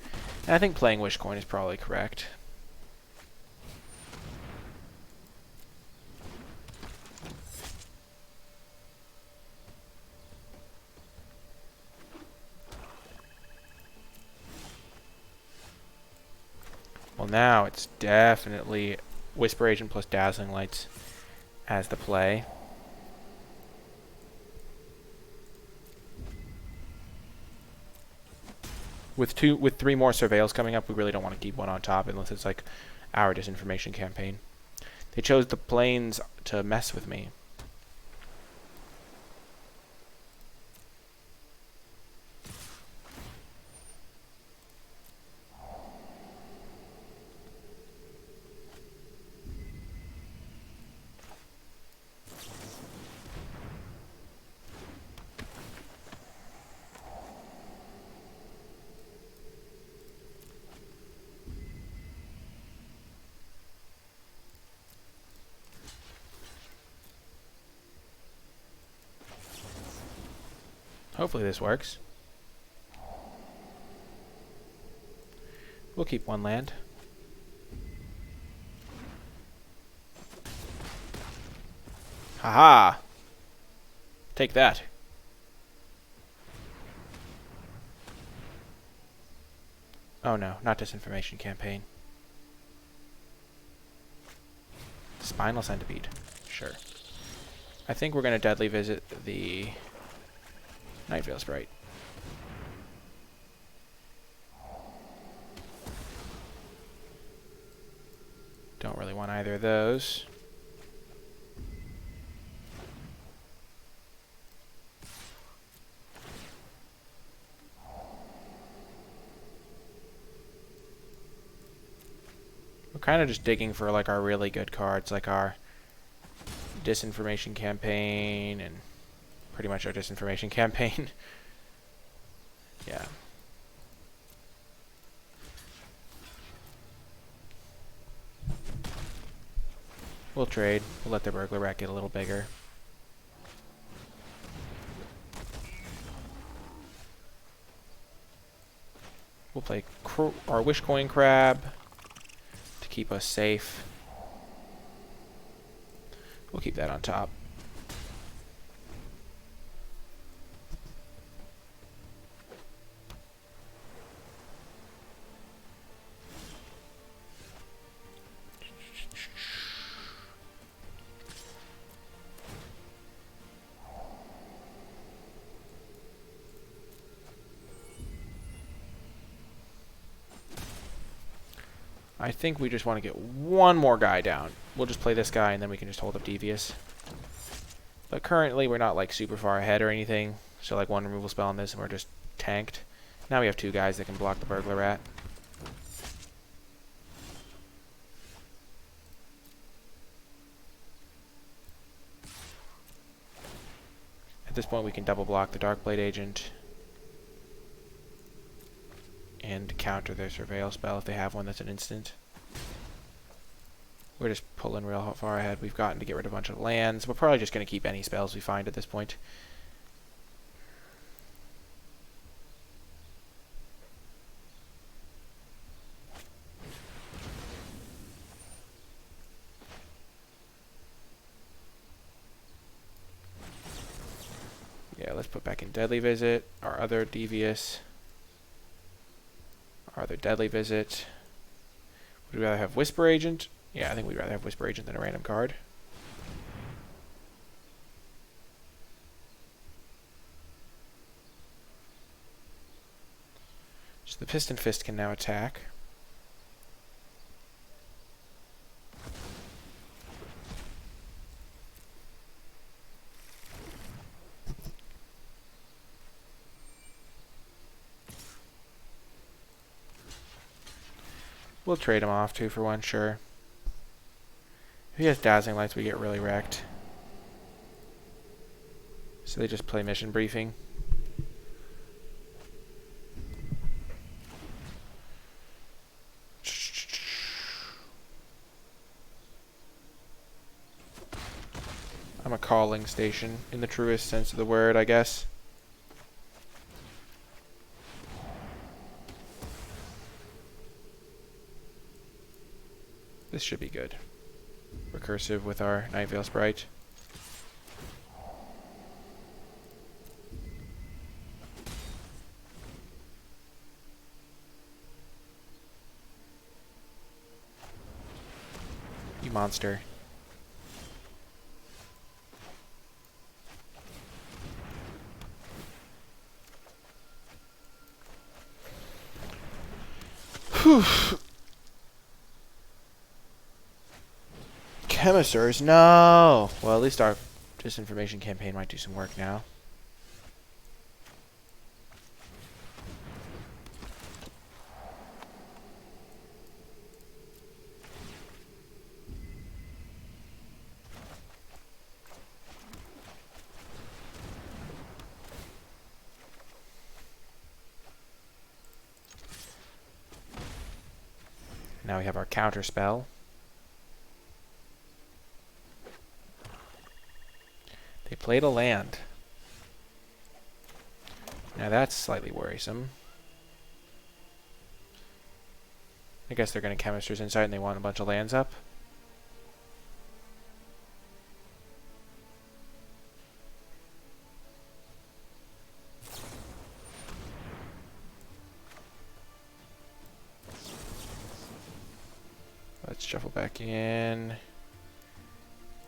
And I think playing Wish Coin is probably correct. Well, now it's definitely Whisper Agent plus Dazzling Lights as the play. With 3 more Surveils coming up, we really don't want to keep one on top unless it's like our disinformation campaign. They chose the planes to mess with me. Hopefully this works. We'll keep 1 land. Haha! Take that. Oh no, not disinformation campaign. Spinal Centipede. Sure. I think we're going to deadly visit the Nightveil Sprite. Don't really want either of those. We're kind of just digging for like our really good cards, like our disinformation campaign and pretty much our disinformation campaign. Yeah. We'll trade. We'll let the Burglar Rat get a little bigger. We'll play our Wish Coin Crab to keep us safe. We'll keep that on top. I think we just want to get 1 more guy down. We'll just play this guy and then we can just hold up Devious. But currently we're not like super far ahead or anything. So like 1 removal spell on this and we're just tanked. Now we have 2 guys that can block the Burglar Rat. At this point we can double block the Darkblade Agent. And counter their Surveil spell if they have one that's an instant. We're just pulling real far ahead. We've gotten to get rid of a bunch of lands. We're probably just going to keep any spells we find at this point. Yeah, let's put back in Deadly Visit, our other Devious. Our other Deadly Visit. Would we rather have Whisper Agent? Yeah, I think we'd rather have Whisper Agent than a random card. So the Piston Fist can now attack. We'll trade him off, 2 for 1, sure. If he has Dazzling Lights, we get really wrecked. So they just play Mission Briefing. I'm a calling station, in the truest sense of the word, I guess. This should be good. Recursive with our Night Veil Sprite. You monster. Whew. Chemisters, no! Well, at least our disinformation campaign might do some work now. Now we have our counter spell. They played a land. Now that's slightly worrisome. I guess they're going to Chemister's Insight and they want a bunch of lands up. Let's shuffle back in.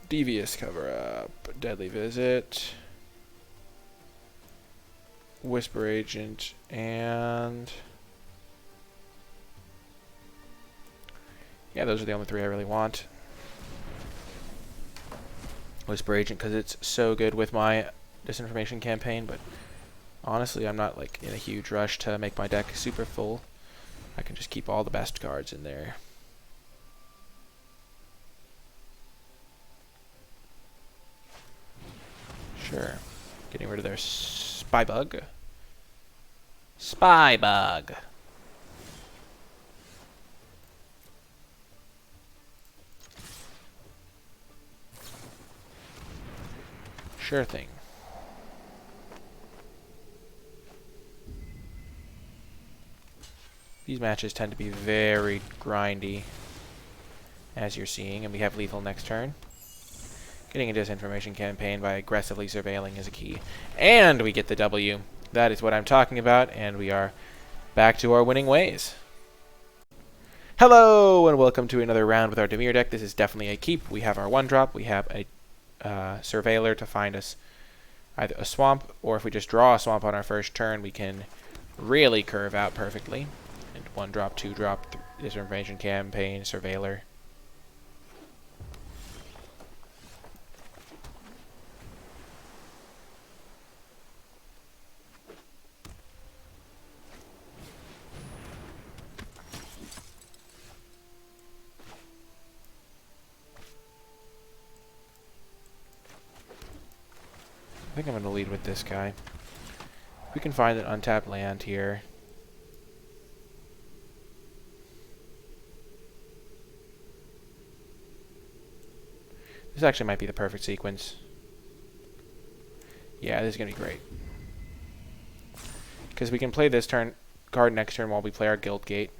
Devious Cover Up. Deadly Visit. Whisper Agent. And... yeah, those are the only 3 I really want. Whisper Agent because it's so good with my disinformation campaign, but honestly, I'm not like in a huge rush to make my deck super full. I can just keep all the best cards in there. Sure. Getting rid of their Spy Bug. Spy Bug. Sure thing. These matches tend to be very grindy, as you're seeing, and we have lethal next turn. Getting a disinformation campaign by aggressively surveilling is a key. And we get the W. That is what I'm talking about, and we are back to our winning ways. Hello, and welcome to another round with our Dimir deck. This is definitely a keep. We have our 1-drop. We have a Surveiller to find us either a swamp, or if we just draw a swamp on our first turn, we can really curve out perfectly. And 1-drop, 2-drop, disinformation campaign, Surveiller. I think I'm going to lead with this guy. If we can find an untapped land here. This actually might be the perfect sequence. Yeah, this is going to be great. Because we can play this card next turn while we play our Guild Gate.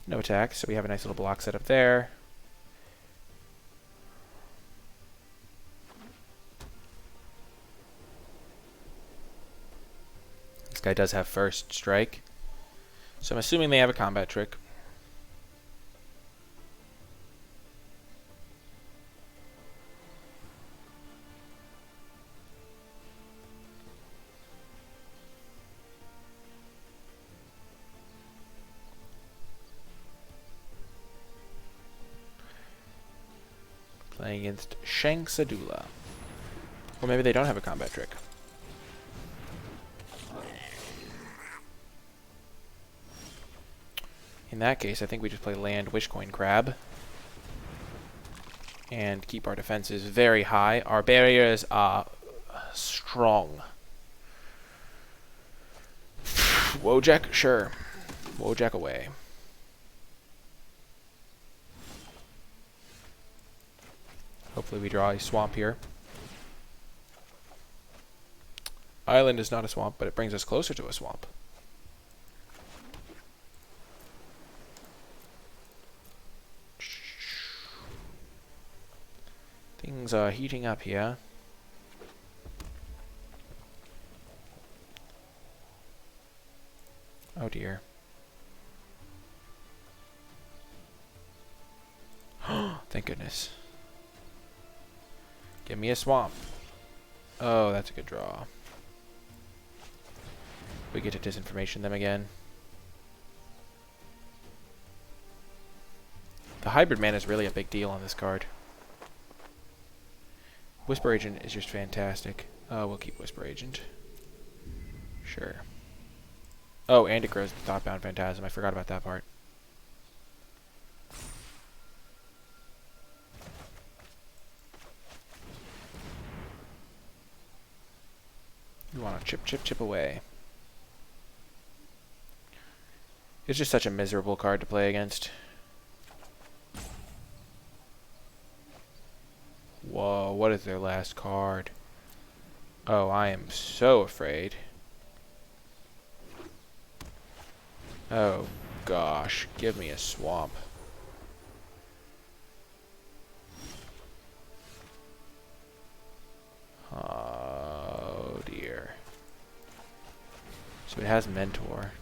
No attack, so we have a nice little block set up there. This guy does have first strike, so I'm assuming they have a combat trick. Playing against Shanksadula. Or maybe they don't have a combat trick. In that case, I think we just play land Wishcoin Crab. And keep our defenses very high. Our barriers are strong. Wojak? Sure. Wojak away. Hopefully we draw a swamp here. Island is not a swamp, but it brings us closer to a swamp. Things are heating up here. Oh dear. Thank goodness. Give me a swamp. Oh, that's a good draw. We get to disinformation them again. The hybrid mana is really a big deal on this card. Whisper Agent is just fantastic. Oh, we'll keep Whisper Agent. Sure. Oh, and it grows the Thoughtbound Phantasm. I forgot about that part. You want to chip, chip, chip away. It's just such a miserable card to play against. Whoa, what is their last card? Oh, I am so afraid. Oh, gosh. Give me a swamp. Oh, dear. So it has Mentor.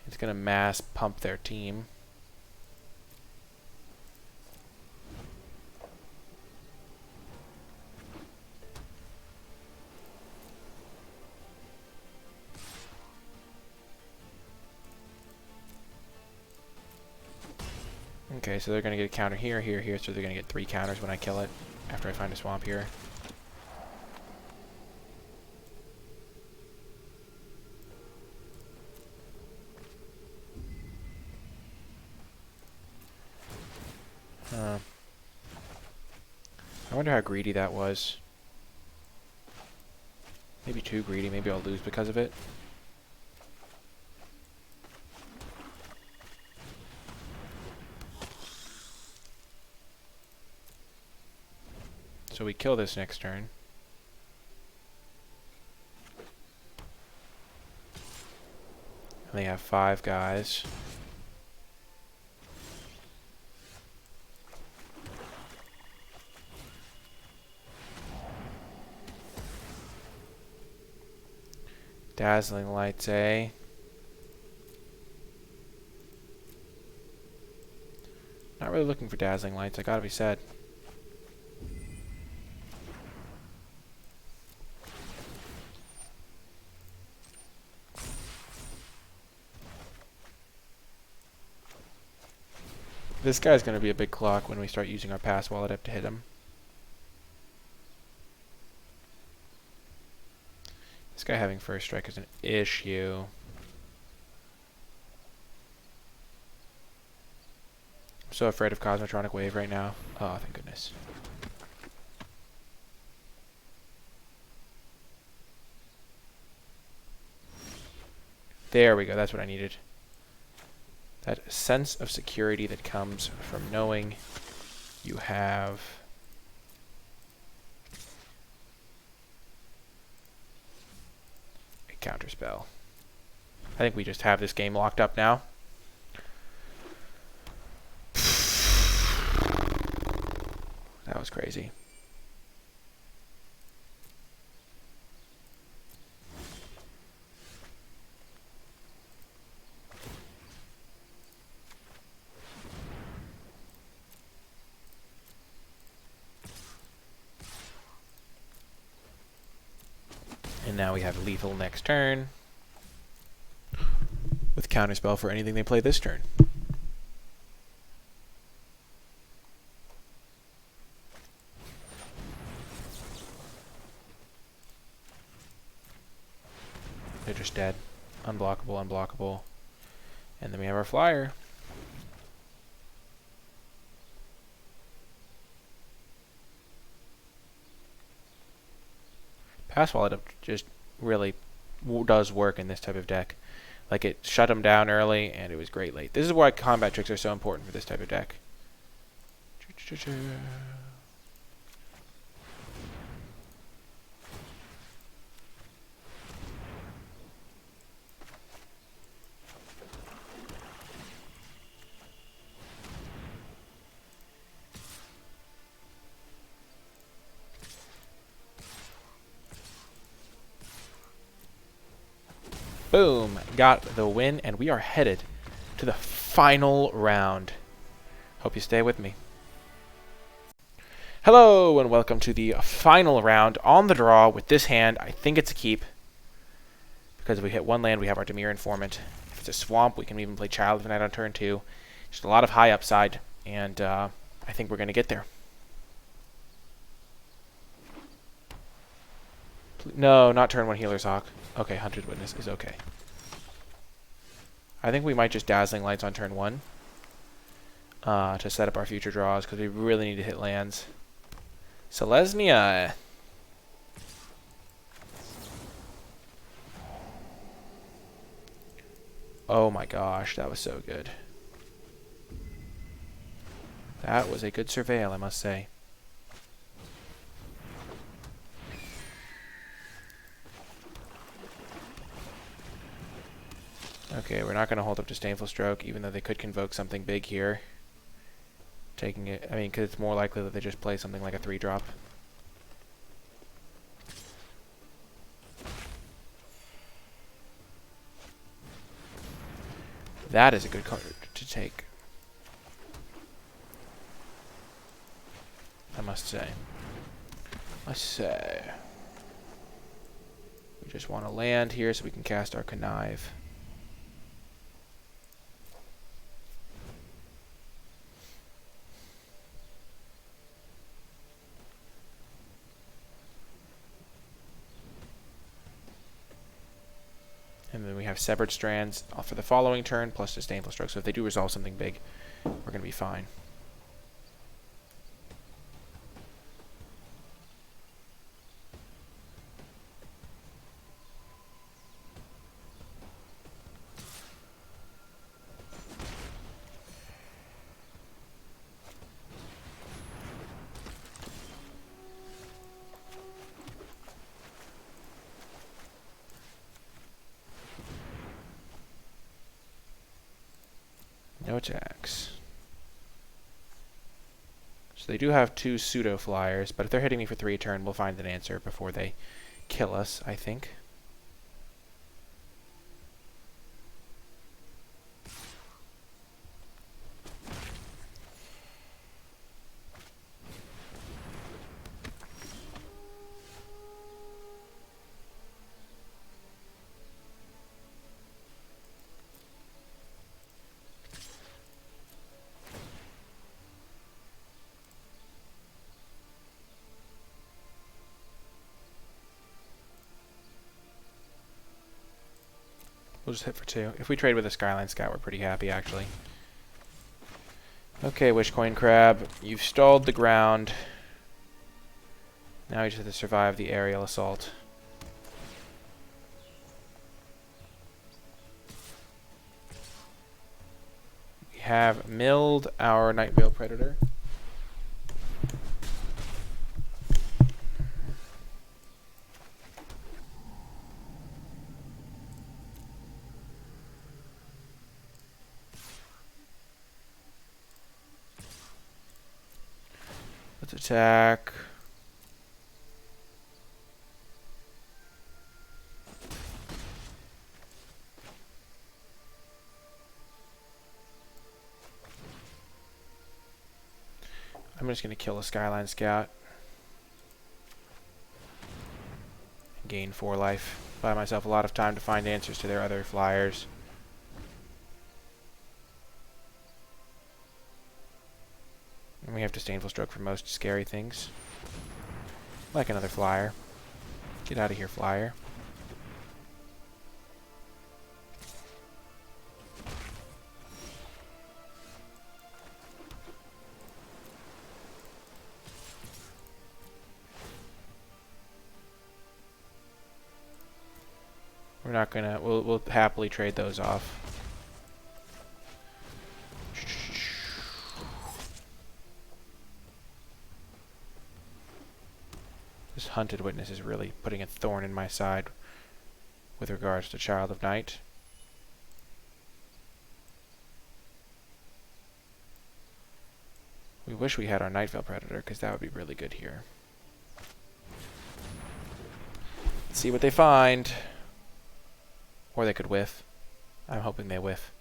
It's going to mass pump their team. Okay, so they're going to get a counter here, here, here, so they're going to get 3 counters when I kill it, after I find a swamp here. I wonder how greedy that was. Maybe too greedy, maybe I'll lose because of it. So we kill this next turn. And they have 5 guys. Dazzling Lights, eh? Not really looking for Dazzling Lights, I gotta be said. This guy's gonna be a big clock when we start using our pass wallet up to hit him. This guy having first strike is an issue. I'm so afraid of Cosmotronic Wave right now. Oh, thank goodness. There we go, that's what I needed. That sense of security that comes from knowing you have a counterspell. I think we just have this game locked up now. That was crazy. And now we have lethal next turn, with counterspell for anything they play this turn. They're just dead. Unblockable, unblockable. And then we have our flyer. Pass Wallet just really does work in this type of deck. Like, it shut them down early, and it was great late. This is why combat tricks are so important for this type of deck. Boom! Got the win, and we are headed to the final round. Hope you stay with me. Hello, and welcome to the final round on the draw with this hand. I think it's a keep, because if we hit one land, we have our Dimir Informant. If it's a swamp, we can even play Child of Night on turn 2. Just a lot of high upside, and I think we're going to get there. No, not turn 1 Healer's Hawk. Okay, Hunter's Witness is okay. I think we might just Dazzling Lights on turn 1 to set up our future draws, because we really need to hit lands. Selesnya. Oh my gosh, that was so good. That was a good surveil, I must say. Okay, we're not going to hold up Disdainful Stroke, even though they could convoke something big here. Taking it, I mean, because it's more likely that they just play something like a 3-drop. That is a good card to take, I must say. We just want to land here so we can cast our Connive. And then we have Severed Strands for the following turn, plus Disdainful Stroke. So if they do resolve something big, we're going to be fine. No attacks. So they do have 2 pseudo flyers, but if they're hitting me for 3 a turn, we'll find an answer before they kill us, I think. We'll just hit for 2. If we trade with a Skyline Scout, we're pretty happy, actually. Okay, Wishcoin Crab, you've stalled the ground. Now you just have to survive the aerial assault. We have milled our Nightveil Predator. Let's attack. I'm just going to kill a Skyline Scout. And gain 4 life. Buy myself a lot of time to find answers to their other flyers. And we have Disdainful Stroke for most scary things. Like another flyer. Get out of here, flyer. We're not gonna. We'll happily trade those off. This hunted witness is really putting a thorn in my side with regards to Child of Night. We wish we had our Nightveil Predator, because that would be really good here. Let's see what they find. Or they could whiff. I'm hoping they whiff.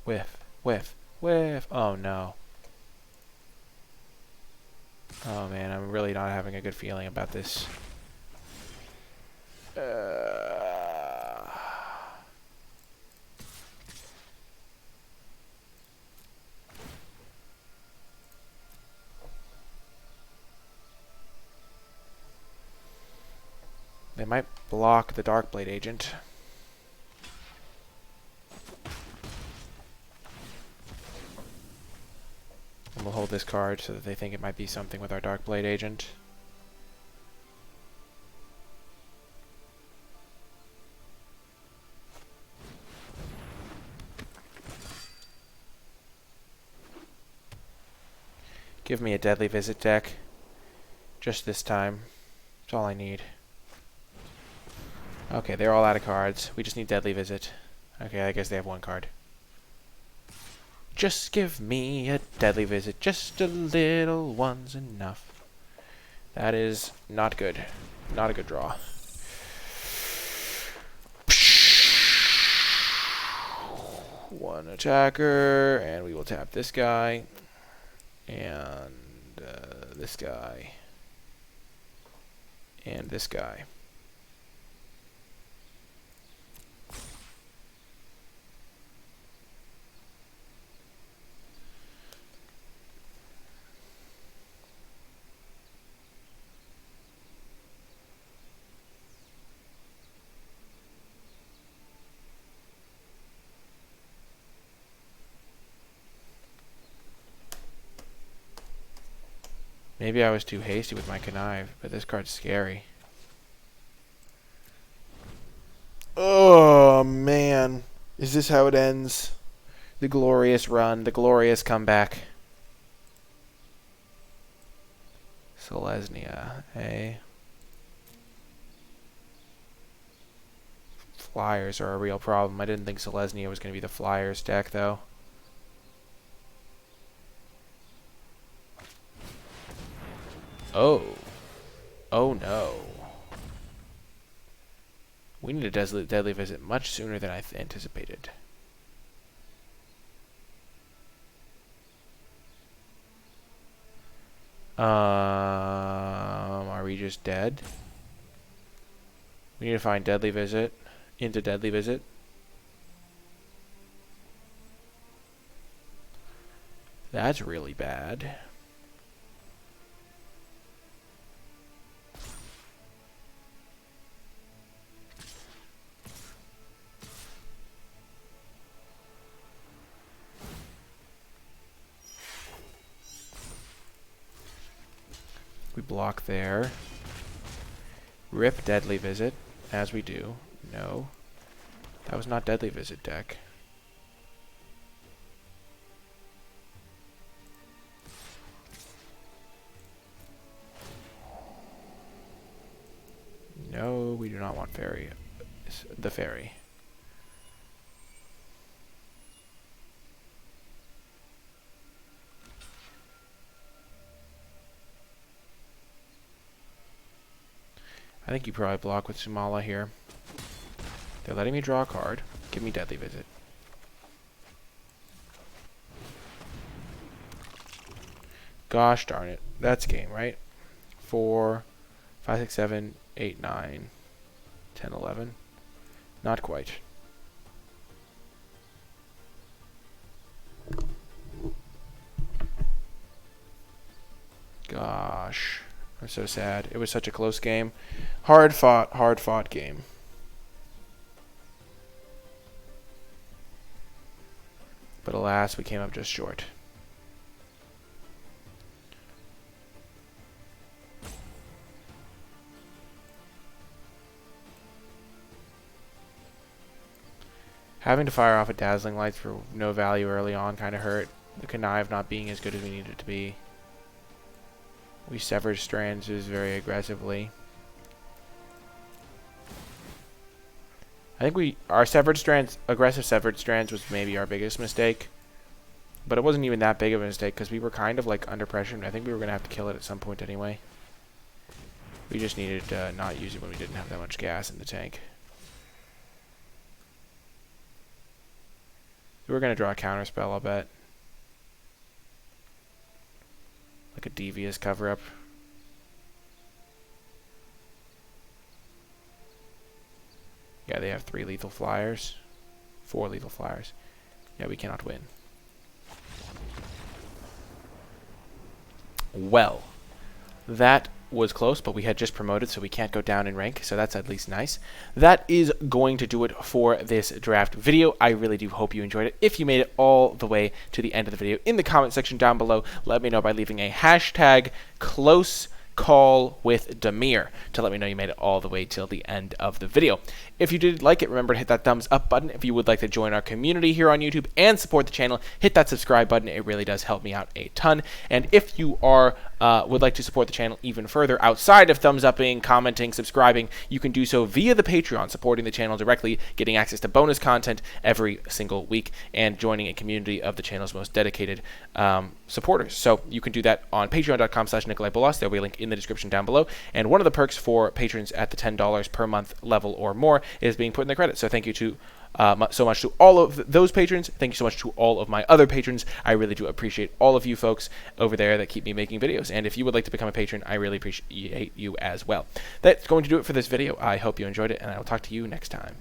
Whiff, whiff, whiff. Oh no. Oh man, I'm really not having a good feeling about this. They might block the Darkblade agent. And we'll hold this card so that they think it might be something with our Darkblade agent. Give me a Deadly Visit deck. Just this time. That's all I need. Okay, they're all out of cards. We just need Deadly Visit. Okay, I guess they have one card. Just give me a Deadly Visit. Just a little one's enough. That is not good. Not a good draw. One attacker, and we will tap this guy. And this guy. And this guy. Maybe I was too hasty with my connive, but this card's scary. Oh, man. Is this how it ends? The glorious run, the glorious comeback. Selesnya, eh? Flyers are a real problem. I didn't think Selesnya was going to be the Flyers deck, though. Oh. Oh no. We need a Deadly Visit much sooner than I anticipated. Are we just dead? We need to find Deadly Visit into Deadly Visit. That's really bad. We block there. Rip Deadly Visit, as we do. No. That was not Deadly Visit deck. No, we do not want fairy. The fairy. I think you probably block with Sumala here. They're letting me draw a card. Give me Deadly Visit. Gosh darn it. That's game, right? 4, 5, 6, 7, 8, 9, 10, 11. Not quite. Gosh. I'm so sad. It was such a close game. Hard fought game. But alas, we came up just short. Having to fire off a Dazzling Lights for no value early on kind of hurt. The Connive not being as good as we needed it to be. We severed Strands very aggressively. I think our aggressive severed Strands was maybe our biggest mistake. But it wasn't even that big of a mistake because we were kind of like under pressure, and I think we were going to have to kill it at some point anyway. We just needed to not use it when we didn't have that much gas in the tank. We're going to draw a counter spell, I'll bet. Like a devious cover-up. Yeah, they have 3 lethal flyers. 4 lethal flyers. Yeah, we cannot win. Well, that was close, but we had just promoted, so we can't go down in rank, so that's at least nice. That is going to do it for this draft video. I really do hope you enjoyed it. If you made it all the way to the end of the video, in the comment section down below, let me know by leaving a hashtag close call with Demir to let me know you made it all the way till the end of the video. If you did like it, remember to hit that thumbs up button. If you would like to join our community here on YouTube and support the channel, hit that subscribe button. It really does help me out a ton. And if you are would like to support the channel even further outside of thumbs upping, commenting, subscribing, you can do so via the Patreon, supporting the channel directly, getting access to bonus content every single week, and joining a community of the channel's most dedicated supporters. So you can do that on patreon.com/NicolaiBolas. There'll be a link in the description down below. And one of the perks for patrons at the $10 per month level or more is being put in the credits. So thank you to so much to all of those patrons. Thank you so much to all of my other patrons. I really do appreciate all of you folks over there that keep me making videos. And if you would like to become a patron, I really appreciate you as well. That's going to do it for this video. I hope you enjoyed it, and I will talk to you next time.